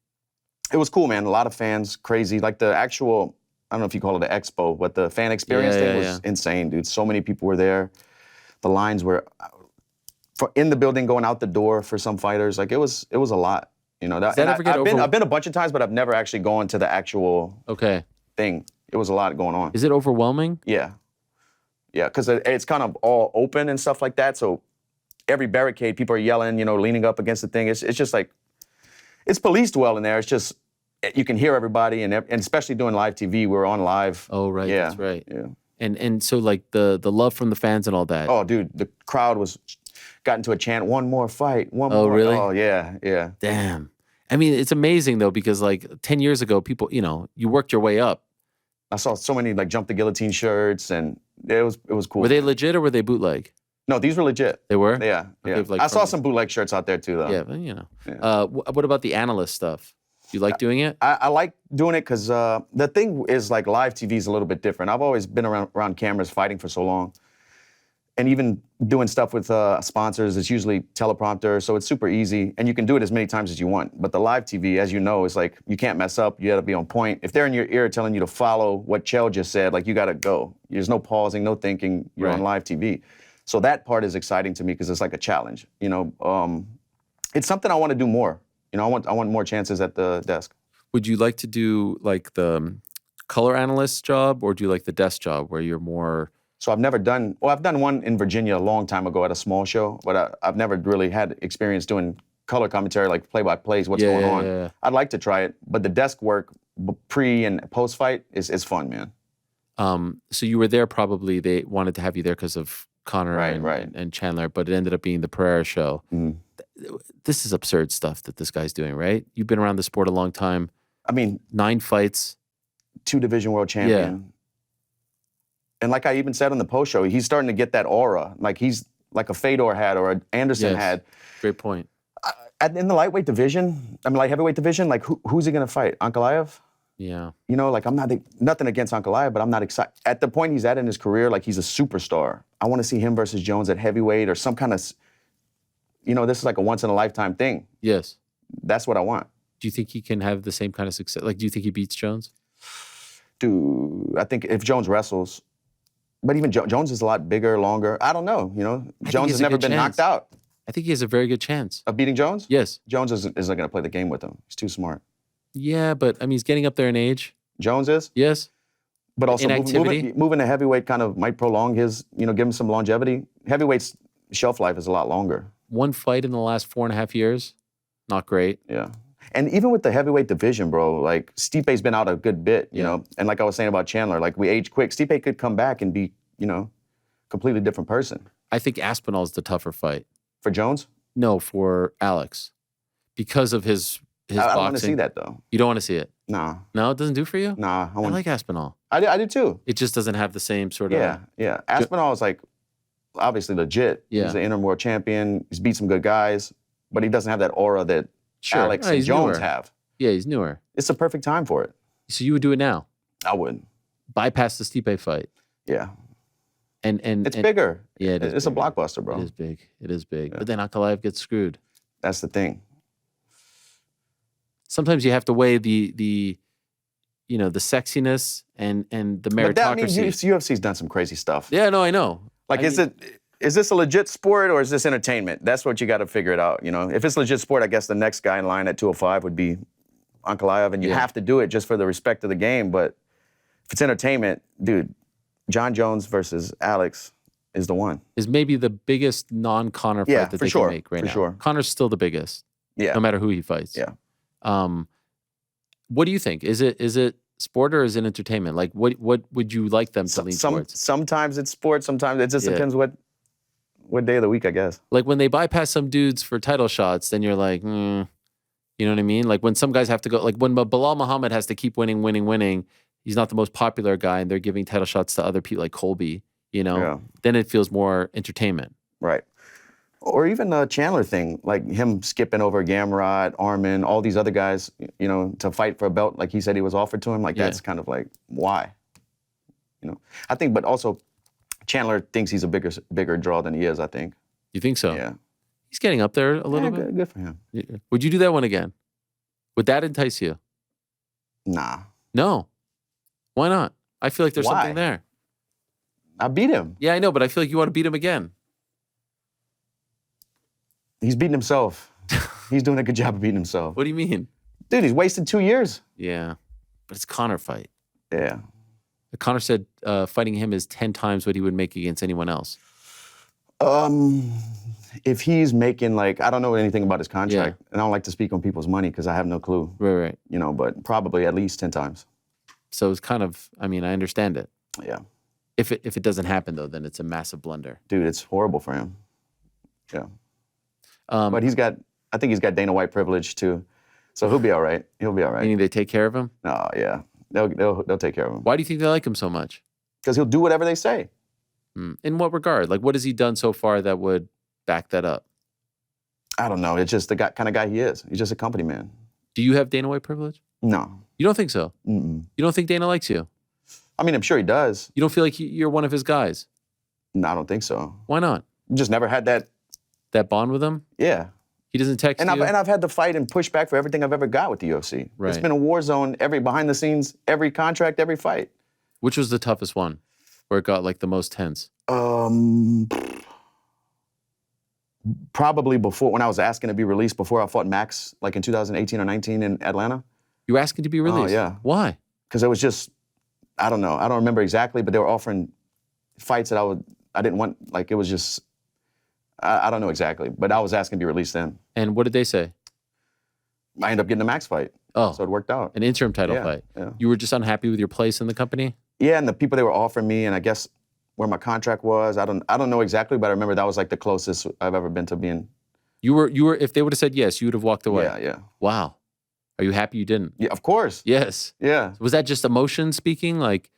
It was cool, man. A lot of fans, crazy. Like the actual, I don't know if you call it an expo, but the fan experience thing was insane, dude. So many people were there. The lines were in the building, going out the door for some fighters. Like it was a lot. Does that ever get I've been a bunch of times, but I've never actually gone to the actual thing. It was a lot going on. Is it overwhelming? Yeah. Yeah, because it's kind of all open and stuff like that. So every barricade, people are yelling, leaning up against the thing. It's just like, it's policed well in there. It's just, you can hear everybody, and especially doing live TV, we're on live. Oh, right. Yeah. That's right. Yeah. And so like the love from the fans and all that. Oh, dude, the crowd got into a chant, one more fight, one more. Oh, really? Oh, yeah, yeah. Damn. I mean, it's amazing though, because like 10 years ago, people, you worked your way up. I saw so many like Jump the Guillotine shirts, and it was cool. Were they legit or were they bootleg? No, these were legit. They were? Yeah, yeah. Like I saw some bootleg shirts out there too, though. Yeah, but what about the analyst stuff? You like doing it? I like doing it because the thing is like live TV is a little bit different. I've always been around cameras fighting for so long. And even doing stuff with sponsors, it's usually teleprompter, so it's super easy. And you can do it as many times as you want. But the live TV, as you know, is like, you can't mess up. You gotta be on point. If they're in your ear telling you to follow what Chell just said, like, you gotta go. There's no pausing, no thinking. You're on live TV. So that part is exciting to me because it's like a challenge. It's something I want to do more. I want more chances at the desk. Would you like to do like the color analyst job, or do you like the desk job where you're more... So I've done one in Virginia a long time ago at a small show, but I've never really had experience doing color commentary, like play-by-plays, what's going on. Yeah. I'd like to try it, but the desk work pre and post-fight is fun, man. So you were there probably, they wanted to have you there because of Conor and Chandler, but it ended up being the Pereira show. Mm. This is absurd stuff that this guy's doing, right? You've been around the sport a long time. I mean... 9 fights. 2 division world champion. Yeah. And like I even said on the post show, he's starting to get that aura. Like he's like a Fedor had or an Anderson had. Great point. In the lightweight division, light heavyweight division, like who's he gonna fight? Ankalaev? Yeah. Like I'm not nothing against Ankalaev, but I'm not excited. At the point he's at in his career, like he's a superstar. I want to see him versus Jones at heavyweight or some kind of, this is like a once in a lifetime thing. Yes. That's what I want. Do you think he can have the same kind of success? Like, do you think he beats Jones? Dude, I think if Jones wrestles. But even Jones is a lot bigger, longer. I don't know, Jones has never been knocked out. I think he has a very good chance. Of beating Jones? Yes. Jones isn't going to play the game with him. He's too smart. Yeah, but, he's getting up there in age. Jones is? Yes. But also moving to heavyweight kind of might prolong his, give him some longevity. Heavyweight's shelf life is a lot longer. 1 fight in the last 4.5 years, not great. Yeah. And even with the heavyweight division, bro, like Stipe's been out a good bit, you know? And like I was saying about Chandler, like we age quick. Stipe could come back and be, completely different person. I think Aspinall's the tougher fight. For Jones? No, for Alex. Because of his boxing. I don't want to see that, though. You don't want to see it? Nah. No, it doesn't do for you? Nah. I like Aspinall. I do too. It just doesn't have the same sort of... Yeah. Aspinall is like obviously legit. Yeah. He's the interim world champion. He's beat some good guys, but he doesn't have that aura that Alex and he's Jones newer. have. Yeah, he's newer. It's the perfect time for it. So you would do it now? I would. Bypass the Stipe fight. Yeah. And It's bigger. Yeah, it is it's bigger. a blockbuster, bro. It is big. It is big. Yeah. But then Ankalaev gets screwed. That's the thing. Sometimes you have to weigh the sexiness and the meritocracy. But that means UFC's done some crazy stuff. Yeah, no, I know. Like, is this a legit sport or is this entertainment? That's what you got to figure it out. You know, if it's legit sport, I guess the next guy in line at 205 would be Ankalaev, and you have to do it just for the respect of the game. But if it's entertainment, dude, John Jones versus Alex is the one. Is maybe the biggest non-Conor fight that they can make right now. Sure. Connor's still the biggest. Yeah. No matter who he fights. Yeah. What do you think? Is it sport or is it entertainment? Like, what would you like them to lean towards? Sometimes it's sports. Sometimes it just depends what day of the week, I guess. Like when they bypass some dudes for title shots, then you're like, you know what I mean? Like when some guys have to go, like when Bilal Muhammad has to keep winning. He's not the most popular guy, and they're giving title shots to other people like Colby. You know, then it feels more entertainment. Right. Or even the Chandler thing, like him skipping over Gamrot, Armin, all these other guys, you know, to fight for a belt like he said he was offered to him. Like that's kind of like, why? You know, I think, but also Chandler thinks he's a bigger draw than he is, I think. You think so? Yeah. He's getting up there a little bit. Good for him. Yeah. Would you do that one again? Would that entice you? Nah. No. Why not? I feel like there's something there. I beat him. Yeah, I know, but I feel like you want to beat him again. He's beating himself. He's doing a good job of beating himself. What do you mean? Dude, he's wasted 2 years. Yeah, but it's Conor fight. Yeah. Conor said fighting him is 10 times what he would make against anyone else. If he's making like, I don't know anything about his contract, and I don't like to speak on people's money because I have no clue. Right. You know, but probably at least 10 times. So it's kind of, I mean, I understand it. Yeah. If it doesn't happen though, then it's a massive blunder. Dude, it's horrible for him. Yeah. But I think he's got Dana White privilege too. So he'll be all right. He'll be all right. Meaning they take care of him? Oh, yeah. They'll take care of him. Why do you think they like him so much? Because he'll do whatever they say. In what regard? Like, what has he done so far that would back that up? I don't know. It's just the kind of guy he is. He's just a company man. Do you have Dana White privilege? No. You don't think so? Mm-mm. You don't think Dana likes you? I mean, I'm sure he does. You don't feel like you're one of his guys? No, I don't think so. Why not? Just never had that. That bond with him? Yeah. He doesn't text you? And I've had to fight and push back for everything I've ever got with the UFC. Right. It's been a war zone, every behind the scenes, every contract, every fight. Which was the toughest one? Where it got like the most tense? Probably before, when I was asking to be released before I fought Max, like in 2018 or 19 in Atlanta. You were asking to be released? Oh, yeah. Why? Because it was just, I don't know. I don't remember exactly, but they were offering fights that I didn't want. Like, it was just, I don't know exactly, but I was asking to be released then. And what did they say? I ended up getting a Max fight. Oh. So it worked out. An interim title fight. Yeah. You were just unhappy with your place in the company? Yeah, and the people they were offering me, and I guess where my contract was, I don't know exactly, but I remember that was like the closest I've ever been to being. You were. If they would have said yes, you would have walked away. Yeah. Wow. Are you happy you didn't? Yeah, of course. Yes. Yeah. Was that just emotion speaking, like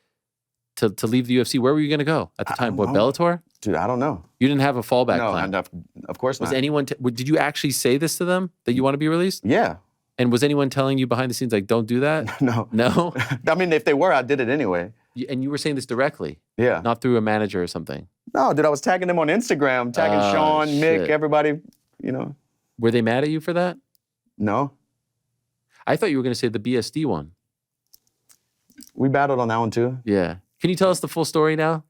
to leave the UFC? Where were you going to go at the time? What, Bellator? Dude, I don't know. You didn't have a fallback plan? No, of course not. Was anyone? Did you actually say this to them that you want to be released? Yeah. And was anyone telling you behind the scenes like, don't do that? No. No. I mean, if they were, I did it anyway. And you were saying this directly? Yeah. Not through a manager or something? No, dude, I was tagging them on Instagram, tagging Sean, Mick, everybody, you know. Were they mad at you for that? No. I thought you were going to say the BSD one. We battled on that one too. Yeah. Can you tell us the full story now?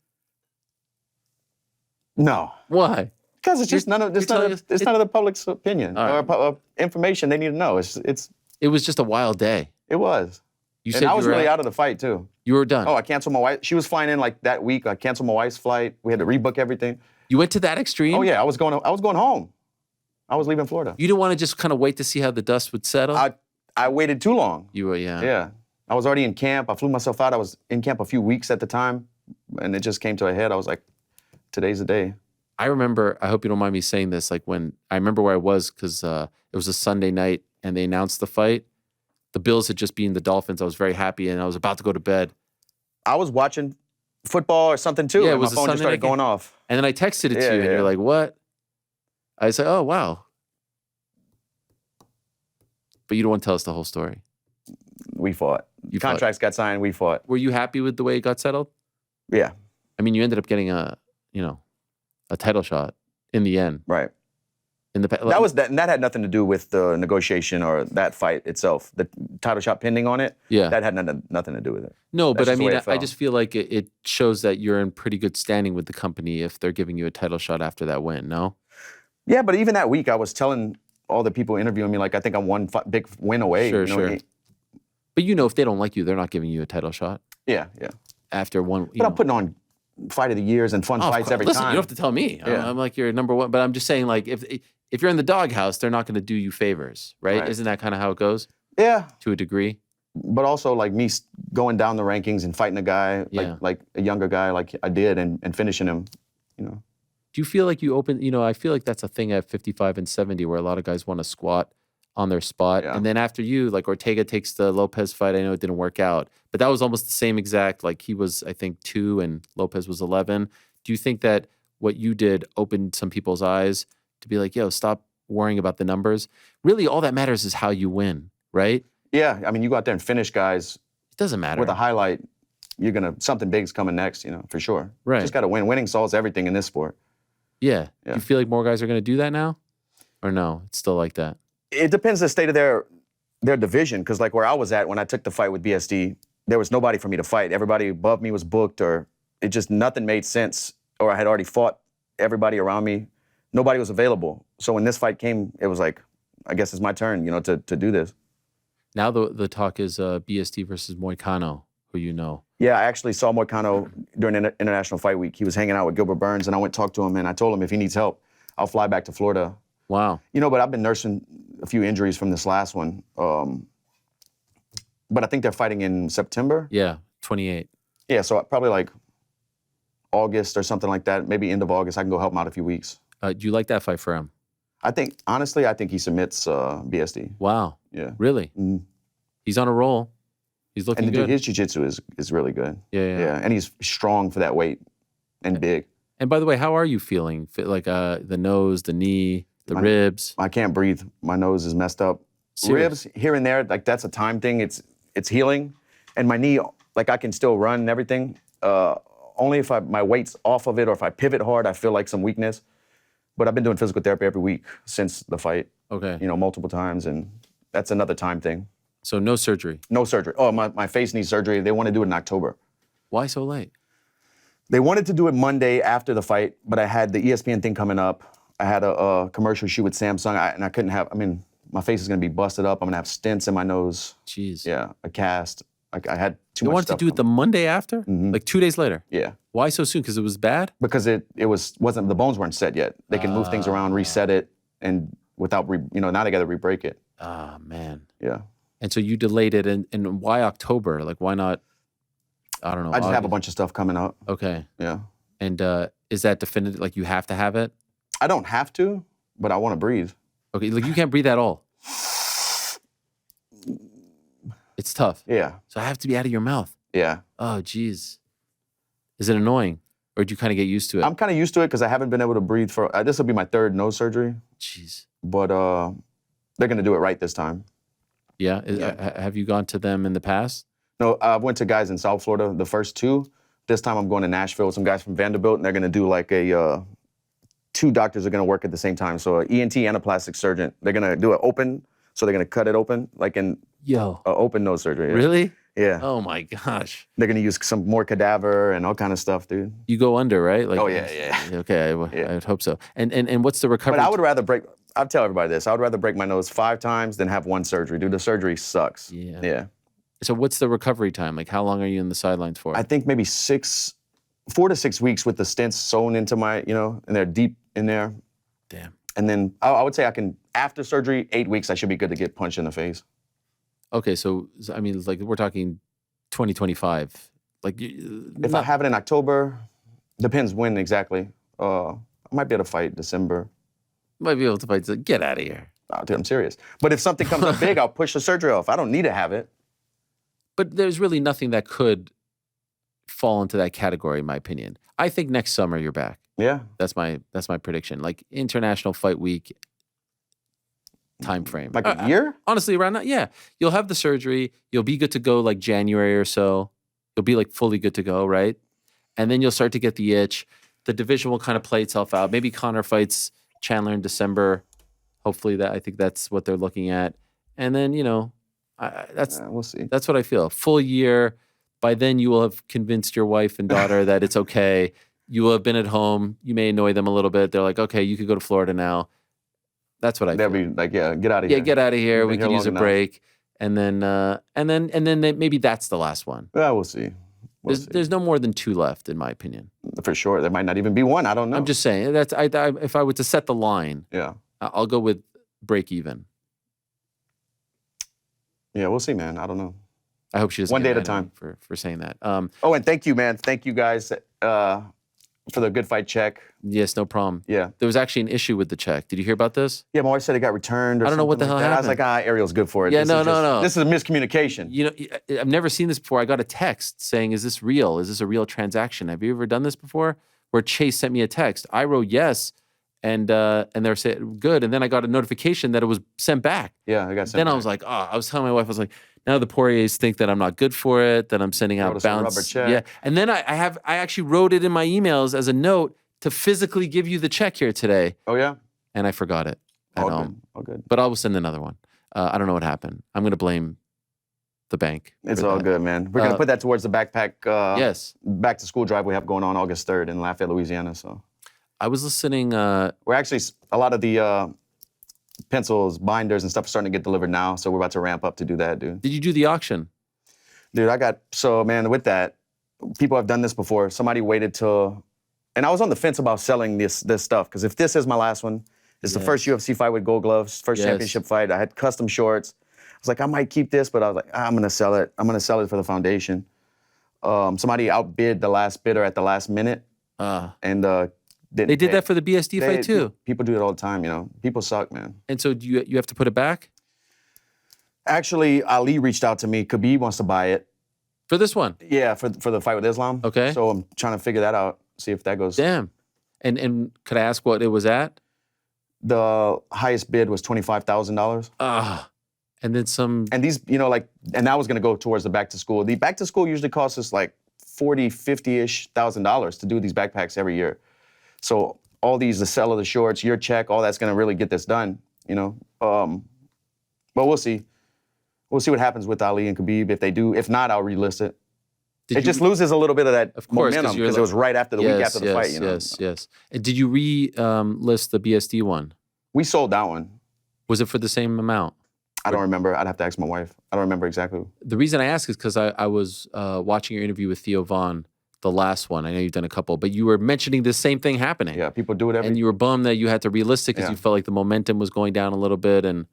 No. Why? Because it's just none of the public's opinion or information they need to know. It was just a wild day. It was. You and said I was really out of the fight too. You were done. Oh, I canceled my wife. She was flying in like that week. I canceled my wife's flight. We had to rebook everything. You went to that extreme? Oh yeah, I was going home. I was leaving Florida. You didn't want to just kind of wait to see how the dust would settle? I waited too long. You were, yeah. Yeah. I was already in camp. I flew myself out. I was in camp a few weeks at the time, and it just came to a head. I was like, today's the day. I remember, I hope you don't mind me saying this, like when, I remember where I was because it was a Sunday night and they announced the fight. The Bills had just beaten the Dolphins. I was very happy and I was about to go to bed. I was watching football or something too. Yeah, it and my was a phone just Sunday started night game. going off. And then I texted it to Yeah, you, and yeah. you're like, what? I said, oh, wow. But you don't want to tell us the whole story. We fought. You fought. Contracts got signed. We fought. Were you happy with the way it got settled? Yeah. I mean, you ended up getting a title shot in the end. Right. In the And that had nothing to do with the negotiation or that fight itself. The title shot pending on it. Yeah. That had nothing to do with it. No, That's but I just the way mean, it I fell. just feel like it shows that you're in pretty good standing with the company if they're giving you a title shot after that win, no? Yeah, but even that week, I was telling all the people interviewing me, like, I think I'm one big win away. Sure, you know? sure. But if they don't like you, they're not giving you a title shot Yeah. after one. But I'm putting on fight of the years and fun fights every Listen, time. you don't have to tell me. Yeah. I'm like your number one. But I'm just saying, like, if you're in the doghouse, they're not going to do you favors, right? Right. Isn't that kind of how it goes Yeah. to a degree? But also, like, me going down the rankings and fighting a guy, Yeah. like a younger guy like I did and finishing him, Do you feel like you open, I feel like that's a thing at 55 and 70 where a lot of guys want to squat on their spot. Yeah. And then after you, like Ortega takes the Lopez fight, I know it didn't work out, but that was almost the same exact, like he was, I think, 2 and Lopez was 11. Do you think that what you did opened some people's eyes to be like, yo, stop worrying about the numbers? Really, all that matters is how you win, right? Yeah, I mean, you go out there and finish guys It doesn't matter. with a highlight, something big's coming next, for sure. Right. Just got to win. Winning solves everything in this sport. Yeah. Yeah. Do you feel like more guys are going to do that now? Or no, it's still like that? It depends the state of their division, because like where I was at when I took the fight with BSD, there was nobody for me to fight. Everybody above me was booked, or it just nothing made sense, or I had already fought everybody around me. Nobody was available. So when this fight came, it was like, I guess it's my turn, to do this. Now the talk is BSD versus Moicano, who you know. Yeah, I actually saw Moicano during International Fight Week. He was hanging out with Gilbert Burns, and I went and talked to him, and I told him if he needs help, I'll fly back to Florida. Wow. But I've been nursing a few injuries from this last one. But I think they're fighting in September. Yeah, 28. Yeah, so probably like August or something like that. Maybe end of August, I can go help him out a few weeks. Do you like that fight for him? Honestly, I think he submits BSD. Wow. Yeah. Really? Mhm. He's on a roll. He's looking And good. his jiu-jitsu is really good. Yeah. And he's strong for that weight and big. And by the way, how are you feeling? Like the nose, the knee, the ribs? I can't breathe. My nose is messed up. Serious? Ribs here and there, like that's a time thing. It's healing. And my knee, like I can still run and everything. Only if my weight's off of it or if I pivot hard, I feel like some weakness. But I've been doing physical therapy every week since the fight. Okay. Multiple times, and that's another time thing. So no surgery. No surgery. Oh, my face needs surgery. They want to do it in October. Why so late? They wanted to do it Monday after the fight, but I had the ESPN thing coming up. I had a commercial shoot with Samsung, and I couldn't have, my face is going to be busted up. I'm going to have stents in my nose. Jeez. Yeah, a cast. I had too You much wanted to stuff do it the Monday after? Like 2 days later? Yeah, Why so soon? Because it was bad? because wasn't the bones weren't set yet. They can move things around, reset it, and without, now they got to re-break it. Ah, man. Yeah. And so you delayed it, and why October? Like, why not, I don't know. I just have a August? bunch of stuff coming up. Okay. Yeah. And is that definitive? Like, you have to have it? I don't have to, but I want to breathe. Okay, like you can't breathe at all. It's tough. Yeah. So I have to be out of your mouth. Yeah. Oh, geez. Is it annoying? Or do you kind of get used to it? I'm kind of used to it because I haven't been able to breathe for, this will be my third nose surgery, Jeez. but they're going to do it right this time. Yeah? Have you gone to them in the past? No, I went to guys in South Florida, the first two. This time I'm going to Nashville with some guys from Vanderbilt, and they're going to do like two doctors are going to work at the same time. So an ENT and a plastic surgeon. They're going to do it open, so they're going to cut it open, like in open nose surgery. Yeah. Really? Yeah. Oh, my gosh. They're going to use some more cadaver and all kind of stuff, dude. You go under, right? Like, Oh, yeah. Okay, I would hope so. And what's the recovery? But I would rather I'll tell everybody this, I would rather break my nose 5 times than have one surgery. Dude, the surgery sucks. Yeah. Yeah. So what's the recovery time? Like, how long are you in the sidelines for? I think maybe 4 to 6 weeks with the stents sewn into my, and they're deep in there. Damn. And then I would say after surgery, 8 weeks, I should be good to get punched in the face. Okay, so I mean, like we're talking 2025. Like, If I have it in October, depends when exactly. I might be able to fight December. might be able to fight. Get out of here. Oh, dude, I'm serious. But if something comes up big, I'll push the surgery off. I don't need to have it. But there's really nothing that could fall into that category, in my opinion. I think next summer you're back. Yeah. That's my prediction. Like International Fight Week time frame. Like a year? Honestly, around that, yeah. You'll have the surgery. You'll be good to go like January or so. You'll be like fully good to go, right? And then you'll start to get the itch. The division will kind of play itself out. Maybe Conor fights Chandler in December. Hopefully I think that's what they're looking at. And then, We'll see. that's what I feel. Full year. By then you will have convinced your wife and daughter that it's okay. You will have been at home. You may annoy them a little bit. They're like, okay, you could go to Florida now. That's what I They'll feel. be like, yeah, get out of here. Yeah, get out of here. You've We been could here use a long enough. break. And then maybe that's the last one. Yeah, we'll see. There's no more than 2 left, in my opinion. For sure. There might not even be one. I don't know. I'm just saying if I were to set the line, Yeah. I'll go with break even. Yeah, we'll see, man. I don't know. I hope she doesn't One get day at a mad at me time. for saying that. Oh, and thank you, man. Thank you guys for the good fight check. Yes, no problem. Yeah. There was actually an issue with the check. Did you hear about this? Yeah, my wife said it got returned or I don't know what the something hell like that. I was like, Ariel's good for it. Yeah, This no, is no. This is a miscommunication. You know, I've never seen this before. I got a text saying, "Is this real? Is this a real transaction?" Have you ever done this before? Where Chase sent me a text. I wrote yes, and they're saying good, and then I got a notification that it was sent back. Yeah, I got sent Then I back. was like, I was telling my wife, I was like, now the Poiriers think that I'm not good for it, that I'm sending out Wrote us a bounce. rubber check. Yeah, and then I actually wrote it in my emails as a note to physically give you the check here today, Oh, yeah? and I forgot it at All home. good. All good. But I will send another one. I don't know what happened. I'm going to blame the bank. It's for all that. good, man. We're going to put that towards the backpack Yes. back to school drive we have going on August 3rd in Lafayette, Louisiana. So I was listening. we're actually, a lot of the pencils, binders, and stuff are starting to get delivered now. So we're about to ramp up to do that, dude. Did you do the auction? Dude, man, with that, people have done this before. Somebody waited till, and I was on the fence about selling this stuff, because if this is my last one, it's the first UFC fight with gold gloves, first championship fight. I had custom shorts. I was like, I might keep this, but I was like, I'm gonna sell it. I'm gonna sell it for the foundation. Somebody outbid the last bidder at the last minute, and They did that for the BSD fight too. People do it all the time, you know. People suck, man. And so do you have to put it back? Actually, Ali reached out to me. Khabib wants to buy it. For this one? Yeah, for the fight with Islam. Okay. So I'm trying to figure that out, see if that goes. Damn. And could I ask what it was at? The highest bid was $25,000. And then some. And these, and that was gonna go towards the back to school. The back to school usually costs us like $40,000-$50,000-ish to do these backpacks every year. So all these, the sell of the shorts, your check, all that's gonna really get this done, But we'll see. We'll see what happens with Ali and Khabib. If they do, if not, I'll relist it. It just loses a little bit of that momentum because it was right after the week after the fight, Yes. And did you list the BSD one? We sold that one. Was it for the same amount? I don't remember. I'd have to ask my wife. I don't remember exactly. The reason I ask is because I was watching your interview with Theo Vaughn, the last one. I know you've done a couple, but you were mentioning the same thing happening. Yeah, people do it And you were bummed that you had to relist it because you felt like the momentum was going down a little bit, and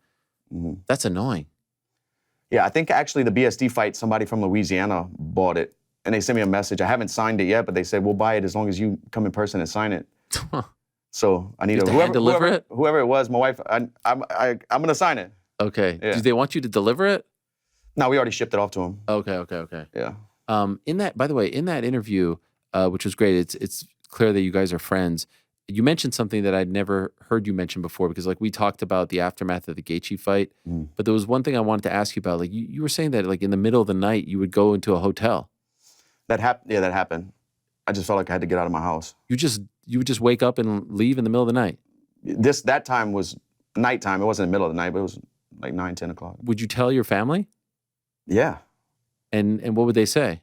that's annoying. Yeah, I think actually the BSD fight, somebody from Louisiana bought it, and they sent me a message. I haven't signed it yet, but they said, we'll buy it as long as you come in person and sign it. So I need to hand deliver it? Whoever it was, my wife, I'm going to sign it. Okay. Yeah. Do they want you to deliver it? No, we already shipped it off to him. Okay. Yeah. By the way, in that interview, which was great, it's clear that you guys are friends. You mentioned something that I'd never heard you mention before, because like we talked about the aftermath of the Gaethje fight, but there was one thing I wanted to ask you about. Like you were saying that like in the middle of the night you would go into a hotel. That happened. I just felt like I had to get out of my house. You would just wake up and leave in the middle of the night. That time was nighttime. It wasn't the middle of the night, but it was like 9, 10 o'clock. Would you tell your family? Yeah. And what would they say?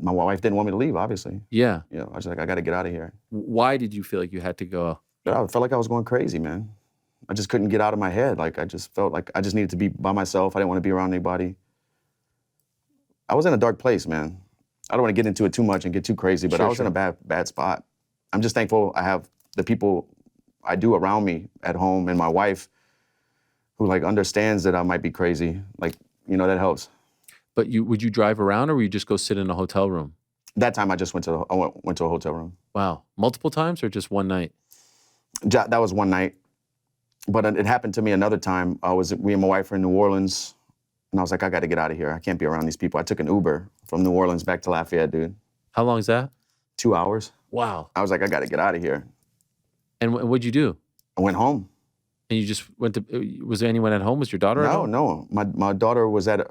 My wife didn't want me to leave, obviously. Yeah. I was like, I got to get out of here. Why did you feel like you had to go? I felt like I was going crazy, man. I just couldn't get out of my head. Like, I just felt like I just needed to be by myself. I didn't want to be around anybody. I was in a dark place, man. I don't want to get into it too much and get too crazy, but I was in a bad spot. I'm just thankful I have the people I do around me at home, and my wife who like understands that I might be crazy. Like, that helps. But would you drive around, or would you just go sit in a hotel room? That time I just went to a hotel room. Wow. Multiple times or just one night? That was one night. But it happened to me another time. Me and my wife were in New Orleans, And I was like, I got to get out of here. I can't be around these people. I took an Uber from New Orleans back to Lafayette, dude. How long is that? 2 hours. Wow. I was like, I got to get out of here. And what'd you do? I went home. And you just went to, was there anyone at home? Was your daughter at home? No. My daughter was at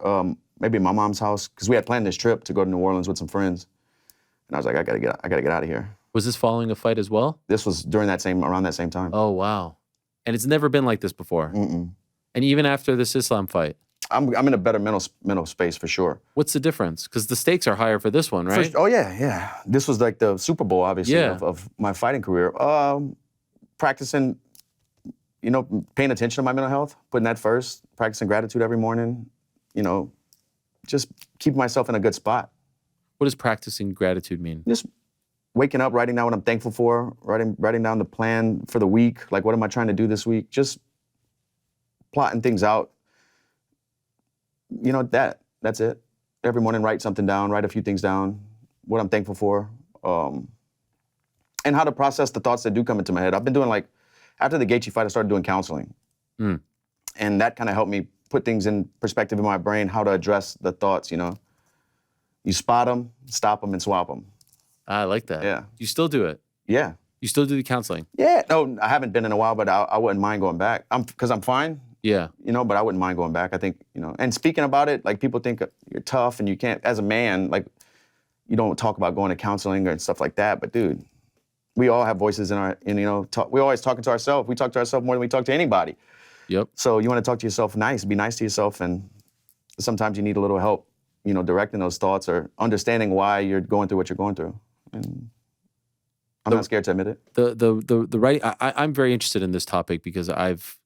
maybe my mom's house because we had planned this trip to go to New Orleans with some friends. And I was like, I gotta get out of here. Was this following a fight as well? This was around that same time. Oh, wow. And it's never been like this before? Mm-mm. And even after this Islam fight? I'm in a better mental space for sure. What's the difference? Because the stakes are higher for this one, right? Oh, yeah. This was like the Super Bowl, obviously, of my fighting career. Practicing, paying attention to my mental health, putting that first, practicing gratitude every morning, just keeping myself in a good spot. What does practicing gratitude mean? Just waking up, writing down what I'm thankful for, writing down the plan for the week, like what am I trying to do this week? Just plotting things out. That's it. Every morning, write something down, write a few things down, what I'm thankful for, and how to process the thoughts that do come into my head. I've been doing after the Gaethje fight, I started doing counseling. And that kind of helped me put things in perspective in my brain, how to address the thoughts, You spot them, stop them, and swap them. I like that. Yeah. You still do it? Yeah. You still do the counseling? Yeah. No, I haven't been in a while, but I wouldn't mind going back. Because I'm fine. Yeah. But I wouldn't mind going back. I think, and speaking about it, people think you're tough and you can't, as a man, you don't talk about going to counseling and stuff like that. But dude, we all have voices we're always talking to ourselves. We talk to ourselves more than we talk to anybody. Yep. So you want to talk to yourself nice, be nice to yourself. And sometimes you need a little help, directing those thoughts or understanding why you're going through what you're going through. And I'm not scared to admit it. The writing, I'm very interested in this topic because I've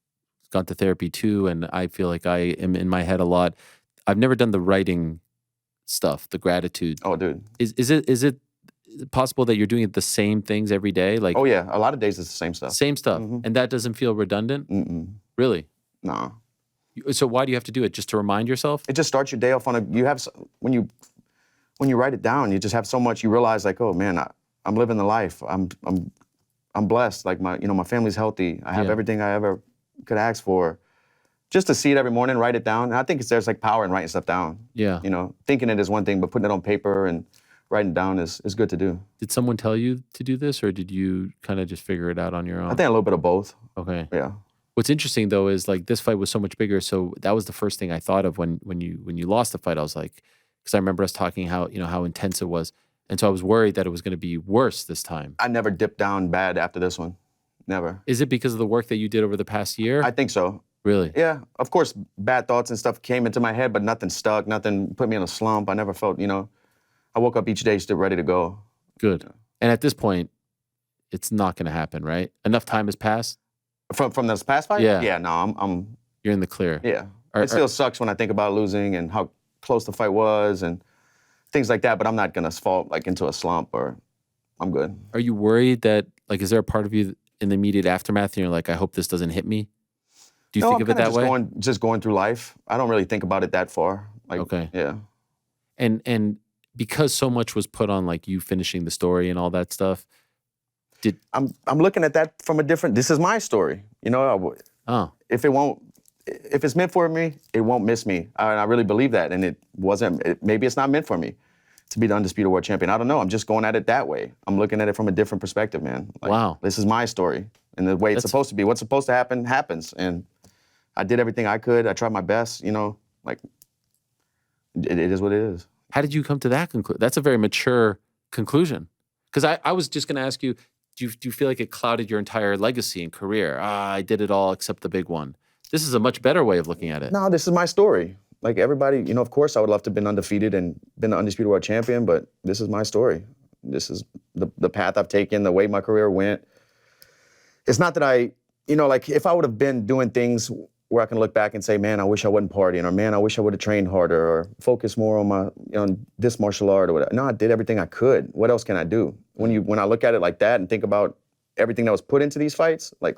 gone to therapy too, and I feel like I am in my head a lot. I've never done the writing stuff, the gratitude. Oh, dude. Is it possible that you're doing the same things every day? Oh yeah, a lot of days it's the same stuff. Same stuff, and that doesn't feel redundant? Mm-mm. Really? No. So why do you have to do it? Just to remind yourself? It just starts your day off on when you write it down, you just have so much. You realize oh man, I'm living the life. I'm blessed. My family's healthy. I have everything I ever could ask for. Just to see it every morning, write it down. And I think there's power in writing stuff down. Yeah. Thinking it is one thing, but putting it on paper and writing it down is good to do. Did someone tell you to do this, or did you kind of just figure it out on your own? I think a little bit of both. Okay. Yeah. What's interesting though is this fight was so much bigger. So that was the first thing I thought of when you lost the fight. I was like, because I remember us talking how intense it was, and so I was worried that it was going to be worse this time. I never dipped down bad after this one. Never. Is it because of the work that you did over the past year? I think so. Really? Yeah. Of course, bad thoughts and stuff came into my head, but nothing stuck. Nothing put me in a slump. I never felt, I woke up each day still ready to go. Good. And at this point, it's not going to happen, right? Enough time has passed? From this past fight? Yeah. Yeah, no, I'm You're in the clear. Yeah. It still sucks when I think about losing and how close the fight was and things like that, but I'm not going to fall into a slump or I'm good. Are you worried that, is there a part of you in the immediate aftermath and you're like, I hope this doesn't hit me? Do you think of it that way? Just going through life. I don't really think about it that far. Okay. Yeah. And because so much was put on you finishing the story and all that stuff, I'm looking at that from a different, this is my story. If it's meant for me, it won't miss me. I really believe that. And it wasn't, maybe it's not meant for me to be the undisputed world champion. I don't know. I'm just going at it that way. I'm looking at it from a different perspective, man. Wow. This is my story and the way it's supposed to be. What's supposed to happen, happens. And I did everything I could. I tried my best, it is what it is. How did you come to that conclusion? That's a very mature conclusion. Because I was just going to ask you, do you feel like it clouded your entire legacy and career? I did it all except the big one. This is a much better way of looking at it. No, this is my story. Everybody, of course I would love to have been undefeated and been the undisputed world champion, but this is my story. This is the path I've taken, the way my career went. It's not that if I would have been doing things where I can look back and say, man, I wish I wasn't partying, or man, I wish I would have trained harder, or focused more on on this martial art or whatever. No, I did everything I could. What else can I do? When I look at it like that and think about everything that was put into these fights, I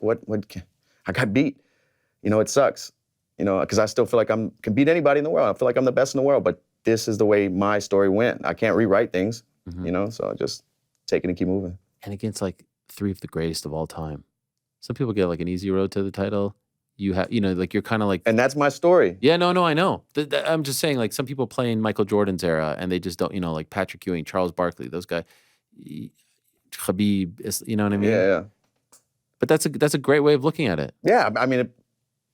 got beat. It sucks. Because I still feel like I can beat anybody in the world. I feel like I'm the best in the world, but this is the way my story went. I can't rewrite things, so I just take it and keep moving. And against 3 of the greatest of all time. Some people get an easy road to the title. You have, like you're kind of like, And that's my story. yeah, no, I know. I'm just saying, like some people play in Michael Jordan's era and they just don't, like Patrick Ewing, Charles Barkley, those guys, Khabib, you know what I mean? Yeah. But that's a great way of looking at it. Yeah, I mean,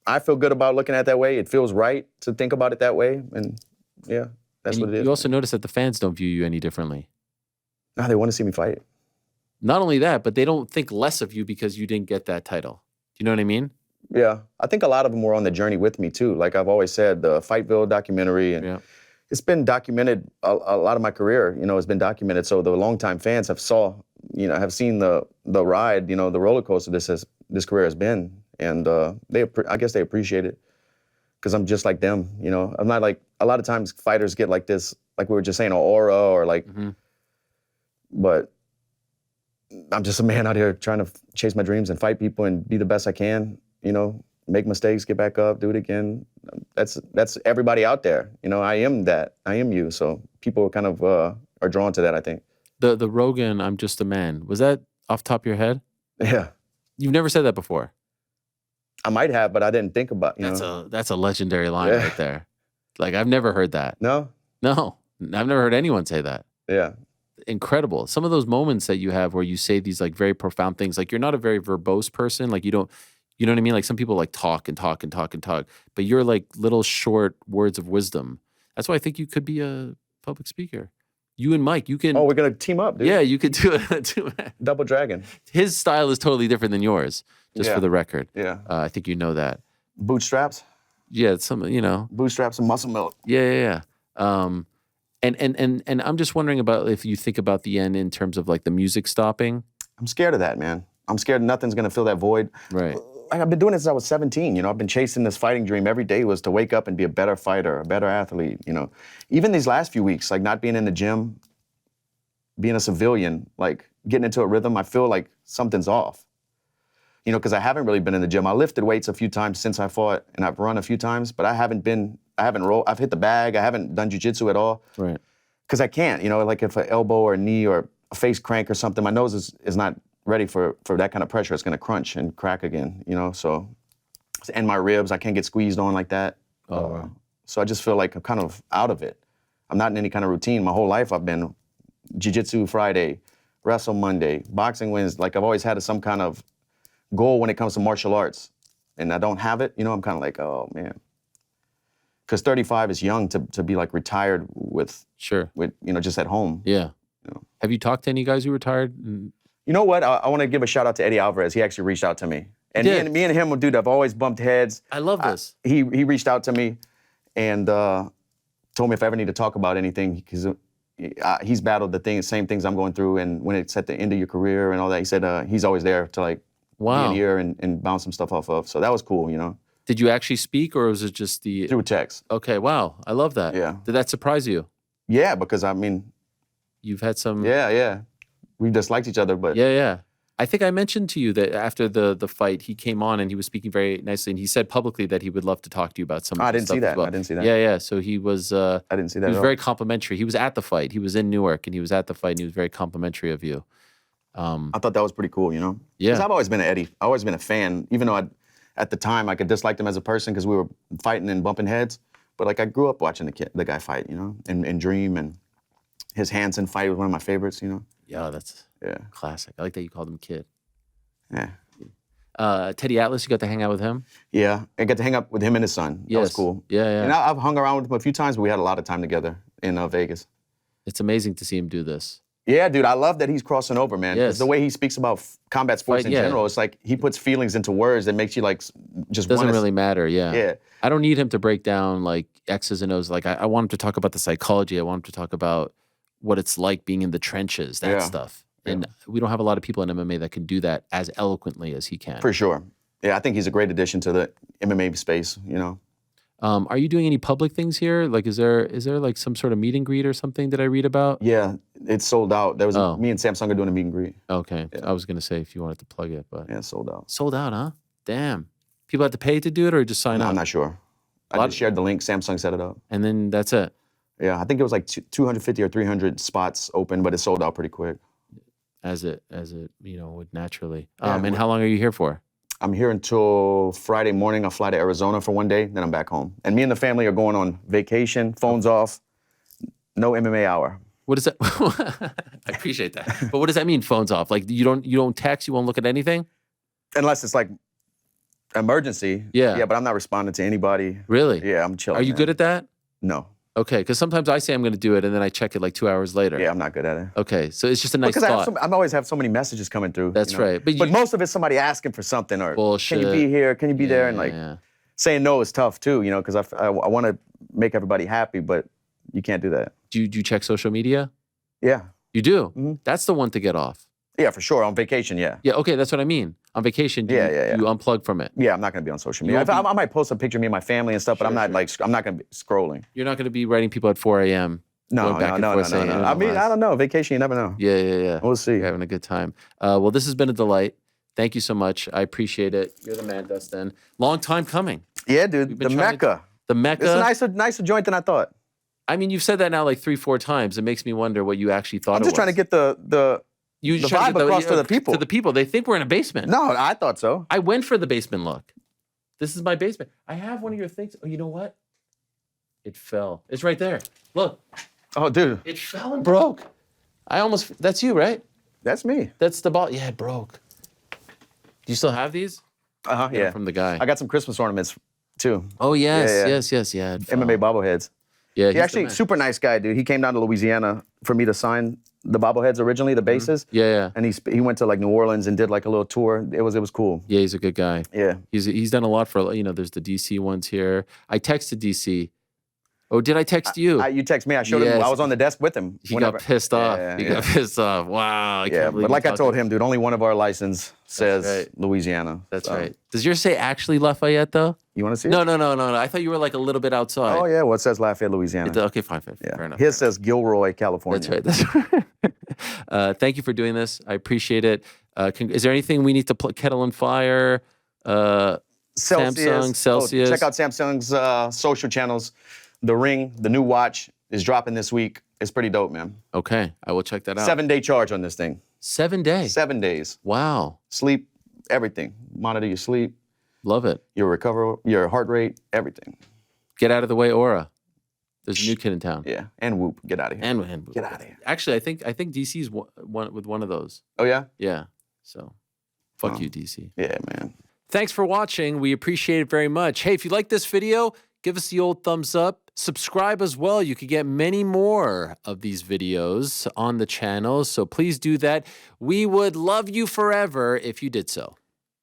I feel good about looking at it that way. It feels right to think about it that way. And yeah, that's what it is. You also notice that the fans don't view you any differently. No, they want to see me fight. Not only that, but they don't think less of you because you didn't get that title. Do you know what I mean? Yeah, I think a lot of them were on the journey with me too. Like I've always said, the Fightville documentary, and it's been documented. A lot of my career, has been documented. So the longtime fans have seen the ride, the roller coaster this career has been, and I guess they appreciate it because I'm just like them. I'm not like a lot of times fighters get like this, like we were just saying, an aura or like, but I'm just a man out here trying to chase my dreams and fight people and be the best I can. Make mistakes, get back up, do it again. That's everybody out there. I am that. I am you. So people kind of are drawn to that, I think. The Rogan, I'm just a man. Was that off the top of your head? Yeah. You've never said that before. I might have, but I didn't think about, That's a legendary line right there. Like I've never heard that. No? No. I've never heard anyone say that. Yeah. Incredible. Some of those moments that you have where you say these like very profound things, like you're not a very verbose person. Like you know what I mean? Like some people like talk and talk and talk and talk, but you're like little short words of wisdom. That's why I think you could be a public speaker. You and Mike, you can. Oh, we're going to team up, dude. Yeah, you could do it. Double dragon. His style is totally different than yours, just for the record. Yeah. I think you know that. Bootstraps? Yeah, Bootstraps and muscle milk. Yeah. And I'm just wondering about if you think about the end in terms of like the music stopping. I'm scared of that, man. I'm scared nothing's going to fill that void. Right. Like I've been doing this since I was 17. I've been chasing this fighting dream. Every day was to wake up and be a better fighter, a better athlete. Even these last few weeks, like not being in the gym, being a civilian, like getting into a rhythm, I feel like something's off. Because I haven't really been in the gym. I lifted weights a few times since I fought, and I've run a few times, but I haven't rolled. I've hit the bag. I haven't done jiu-jitsu at all. Right. Because I can't. Like if an elbow or a knee or a face crank or something, my nose is not ready for that kind of pressure. It's going to crunch and crack again, so. And my ribs, I can't get squeezed on like that. Oh, wow. So I just feel like I'm kind of out of it. I'm not in any kind of routine. My whole life I've been jiu-jitsu Friday, wrestle Monday, boxing Wednesday. Like I've always had some kind of goal when it comes to martial arts. And I don't have it, I'm kind of like, oh, man. Because 35 is young to be like retired with just at home. Yeah. Have you talked to any guys who retired? You know what? I want to give a shout out to Eddie Alvarez. He actually reached out to me. And me and him, dude, I've always bumped heads. I love this. He reached out to me and told me if I ever need to talk about anything, because he's battled the same things I'm going through. And when it's at the end of your career and all that, he said he's always there to like be in here and bounce some stuff off of. So that was cool, Did you actually speak, or was it just through text? Okay, wow. I love that. Yeah. Did that surprise you? Yeah, because I mean... You've had some... Yeah. We disliked each other, but... Yeah. I think I mentioned to you that after the fight, he came on and he was speaking very nicely, and he said publicly that he would love to talk to you about some I of the didn't stuff see that. as well. I didn't see that. Yeah. So he was... I didn't see that He was at all. very complimentary. He was at the fight. He was in Newark, and he was at the fight, and he was very complimentary of you. I thought that was pretty cool, Yeah. Because I've always been an Eddie. I've always been a fan, even though at the time I could dislike him as a person because we were fighting and bumping heads. But like I grew up watching the guy fight, and Dream, and his Hansen fight was one of my favorites, Yeah, that's classic. I like that you called him Kid. Yeah. Teddy Atlas, you got to hang out with him? Yeah, I got to hang out with him and his son. That was cool. Yeah. And I've hung around with him a few times, but we had a lot of time together in Vegas. It's amazing to see him do this. Yeah, dude, I love that he's crossing over, man. Yes. The way he speaks about combat sports in general, it's like he puts feelings into words that makes you like just doesn't really matter, Yeah. I don't need him to break down like X's and O's. Like I want him to talk about the psychology. I want him to talk about what it's like being in the trenches, that stuff. And we don't have a lot of people in MMA that can do that as eloquently as he can. For sure. Yeah, I think he's a great addition to the MMA space, Are you doing any public things here? Like, is there like some sort of meet and greet or something that I read about? Yeah, it's sold out. There was me and Samsung are doing a meet and greet. Okay. I was going to say if you wanted to plug it, but... Yeah, sold out. Sold out, huh? Damn. People have to pay to do it or just sign up? I'm not sure. I just shared the link. Samsung set it up. And then that's it? Yeah, I think it was like 250 or 300 spots open, but it sold out pretty quick. As it would naturally. And how long are you here for? I'm here until Friday morning. I'll fly to Arizona for one day, then I'm back home. And me and the family are going on vacation, phones off, no MMA hour. What is that? I appreciate that. But what does that mean, phones off? Like you don't text, you won't look at anything? Unless it's like emergency. Yeah. Yeah, but I'm not responding to anybody. Really? Yeah, I'm chilling. Are you good at that? No. Okay, because sometimes I say I'm going to do it, and then I check it like 2 hours later. Yeah, I'm not good at it. Okay, so it's just a nice Because thought. I always have so many messages coming through. That's you know? right. But most of it's somebody asking for something or Bullshit. can you be here? Can you be there? And like Yeah. saying no is tough too, you know, because I want to make everybody happy, but you can't do that. Do you check social media? Yeah. You do? Mhm. That's the one to get off. Yeah, for sure. On vacation, yeah. Yeah, okay, that's what I mean. On vacation, do Yeah. you unplug from it. Yeah, I'm not gonna be on social You media. won't I might post a picture of me and my family and stuff, but I'm not like I'm not gonna be scrolling. You're not going to be writing people at 4 a.m. No. going back and forth saying, I mean, I don't know. Vacation, you never know. Yeah. We'll see. You're having a good time. Well, this has been a delight. Thank you so much. I appreciate it. You're the man, Dustin. Long time coming. Yeah, dude. We've The been trying to- Mecca. The Mecca. It's a nicer joint than I thought. I mean, you've said that now like 3-4 times. It makes me wonder what you actually thought I'm it just was. trying to get the trying vibe across to the people. To the people. They think we're in a basement. No, I thought so. I went for the basement look. This is my basement. I have one of your things. Oh, you know what? It fell. It's right there. Look. Oh, dude. It fell and broke. That's you, right? That's me. That's the ball. Yeah, it broke. Do you still have these? Yeah. From the guy. I got some Christmas ornaments too. Oh, yes, Yeah. yes. Yeah, it fell. MMA bobbleheads. Yeah, He actually, super nice guy, dude. He came down to Louisiana for me to sign the bobbleheads originally, the bases. Yeah. And he went to like New Orleans and did like a little tour. It was cool. Yeah, he's a good guy. Yeah. He's done a lot for, there's the DC ones here. I texted DC. Oh, did I text you? You text me. I showed him. Yes. I was on the desk with him. He got pissed off. Yeah, He got pissed off. Wow. I can't believe but like you I told talked- him, dude, only one of our license says right. Louisiana. That's so. right. Does yours say actually Lafayette though? You want to see No. it? I thought you were like a little bit outside. Oh, yeah. Well, it says Lafayette, Louisiana. Okay, fine. Yeah. Fair enough. His says Gilroy, California. That's right. Thank you for doing this. I appreciate it. Is there anything we need to kettle on fire? Samsung, Celsius. Oh, check out Samsung's social channels. The Ring, the new watch, is dropping this week. It's pretty dope, man. Okay, I will check that out. 7-day charge on this thing. 7 days. 7 days. Wow. Sleep, everything. Monitor your sleep, Love it. your heart rate, everything. Get out of the way, Aura. There's a new kid in town. Yeah, and Whoop. Get out of here. And Get out of here. Actually, I think DC's one with one of those. Oh, yeah? Yeah. So, fuck you, DC. Yeah, man. Thanks for watching. We appreciate it very much. Hey, if you like this video, give us the old thumbs up. Subscribe as well. You could get many more of these videos on the channel. So please do that. We would love you forever if you did so.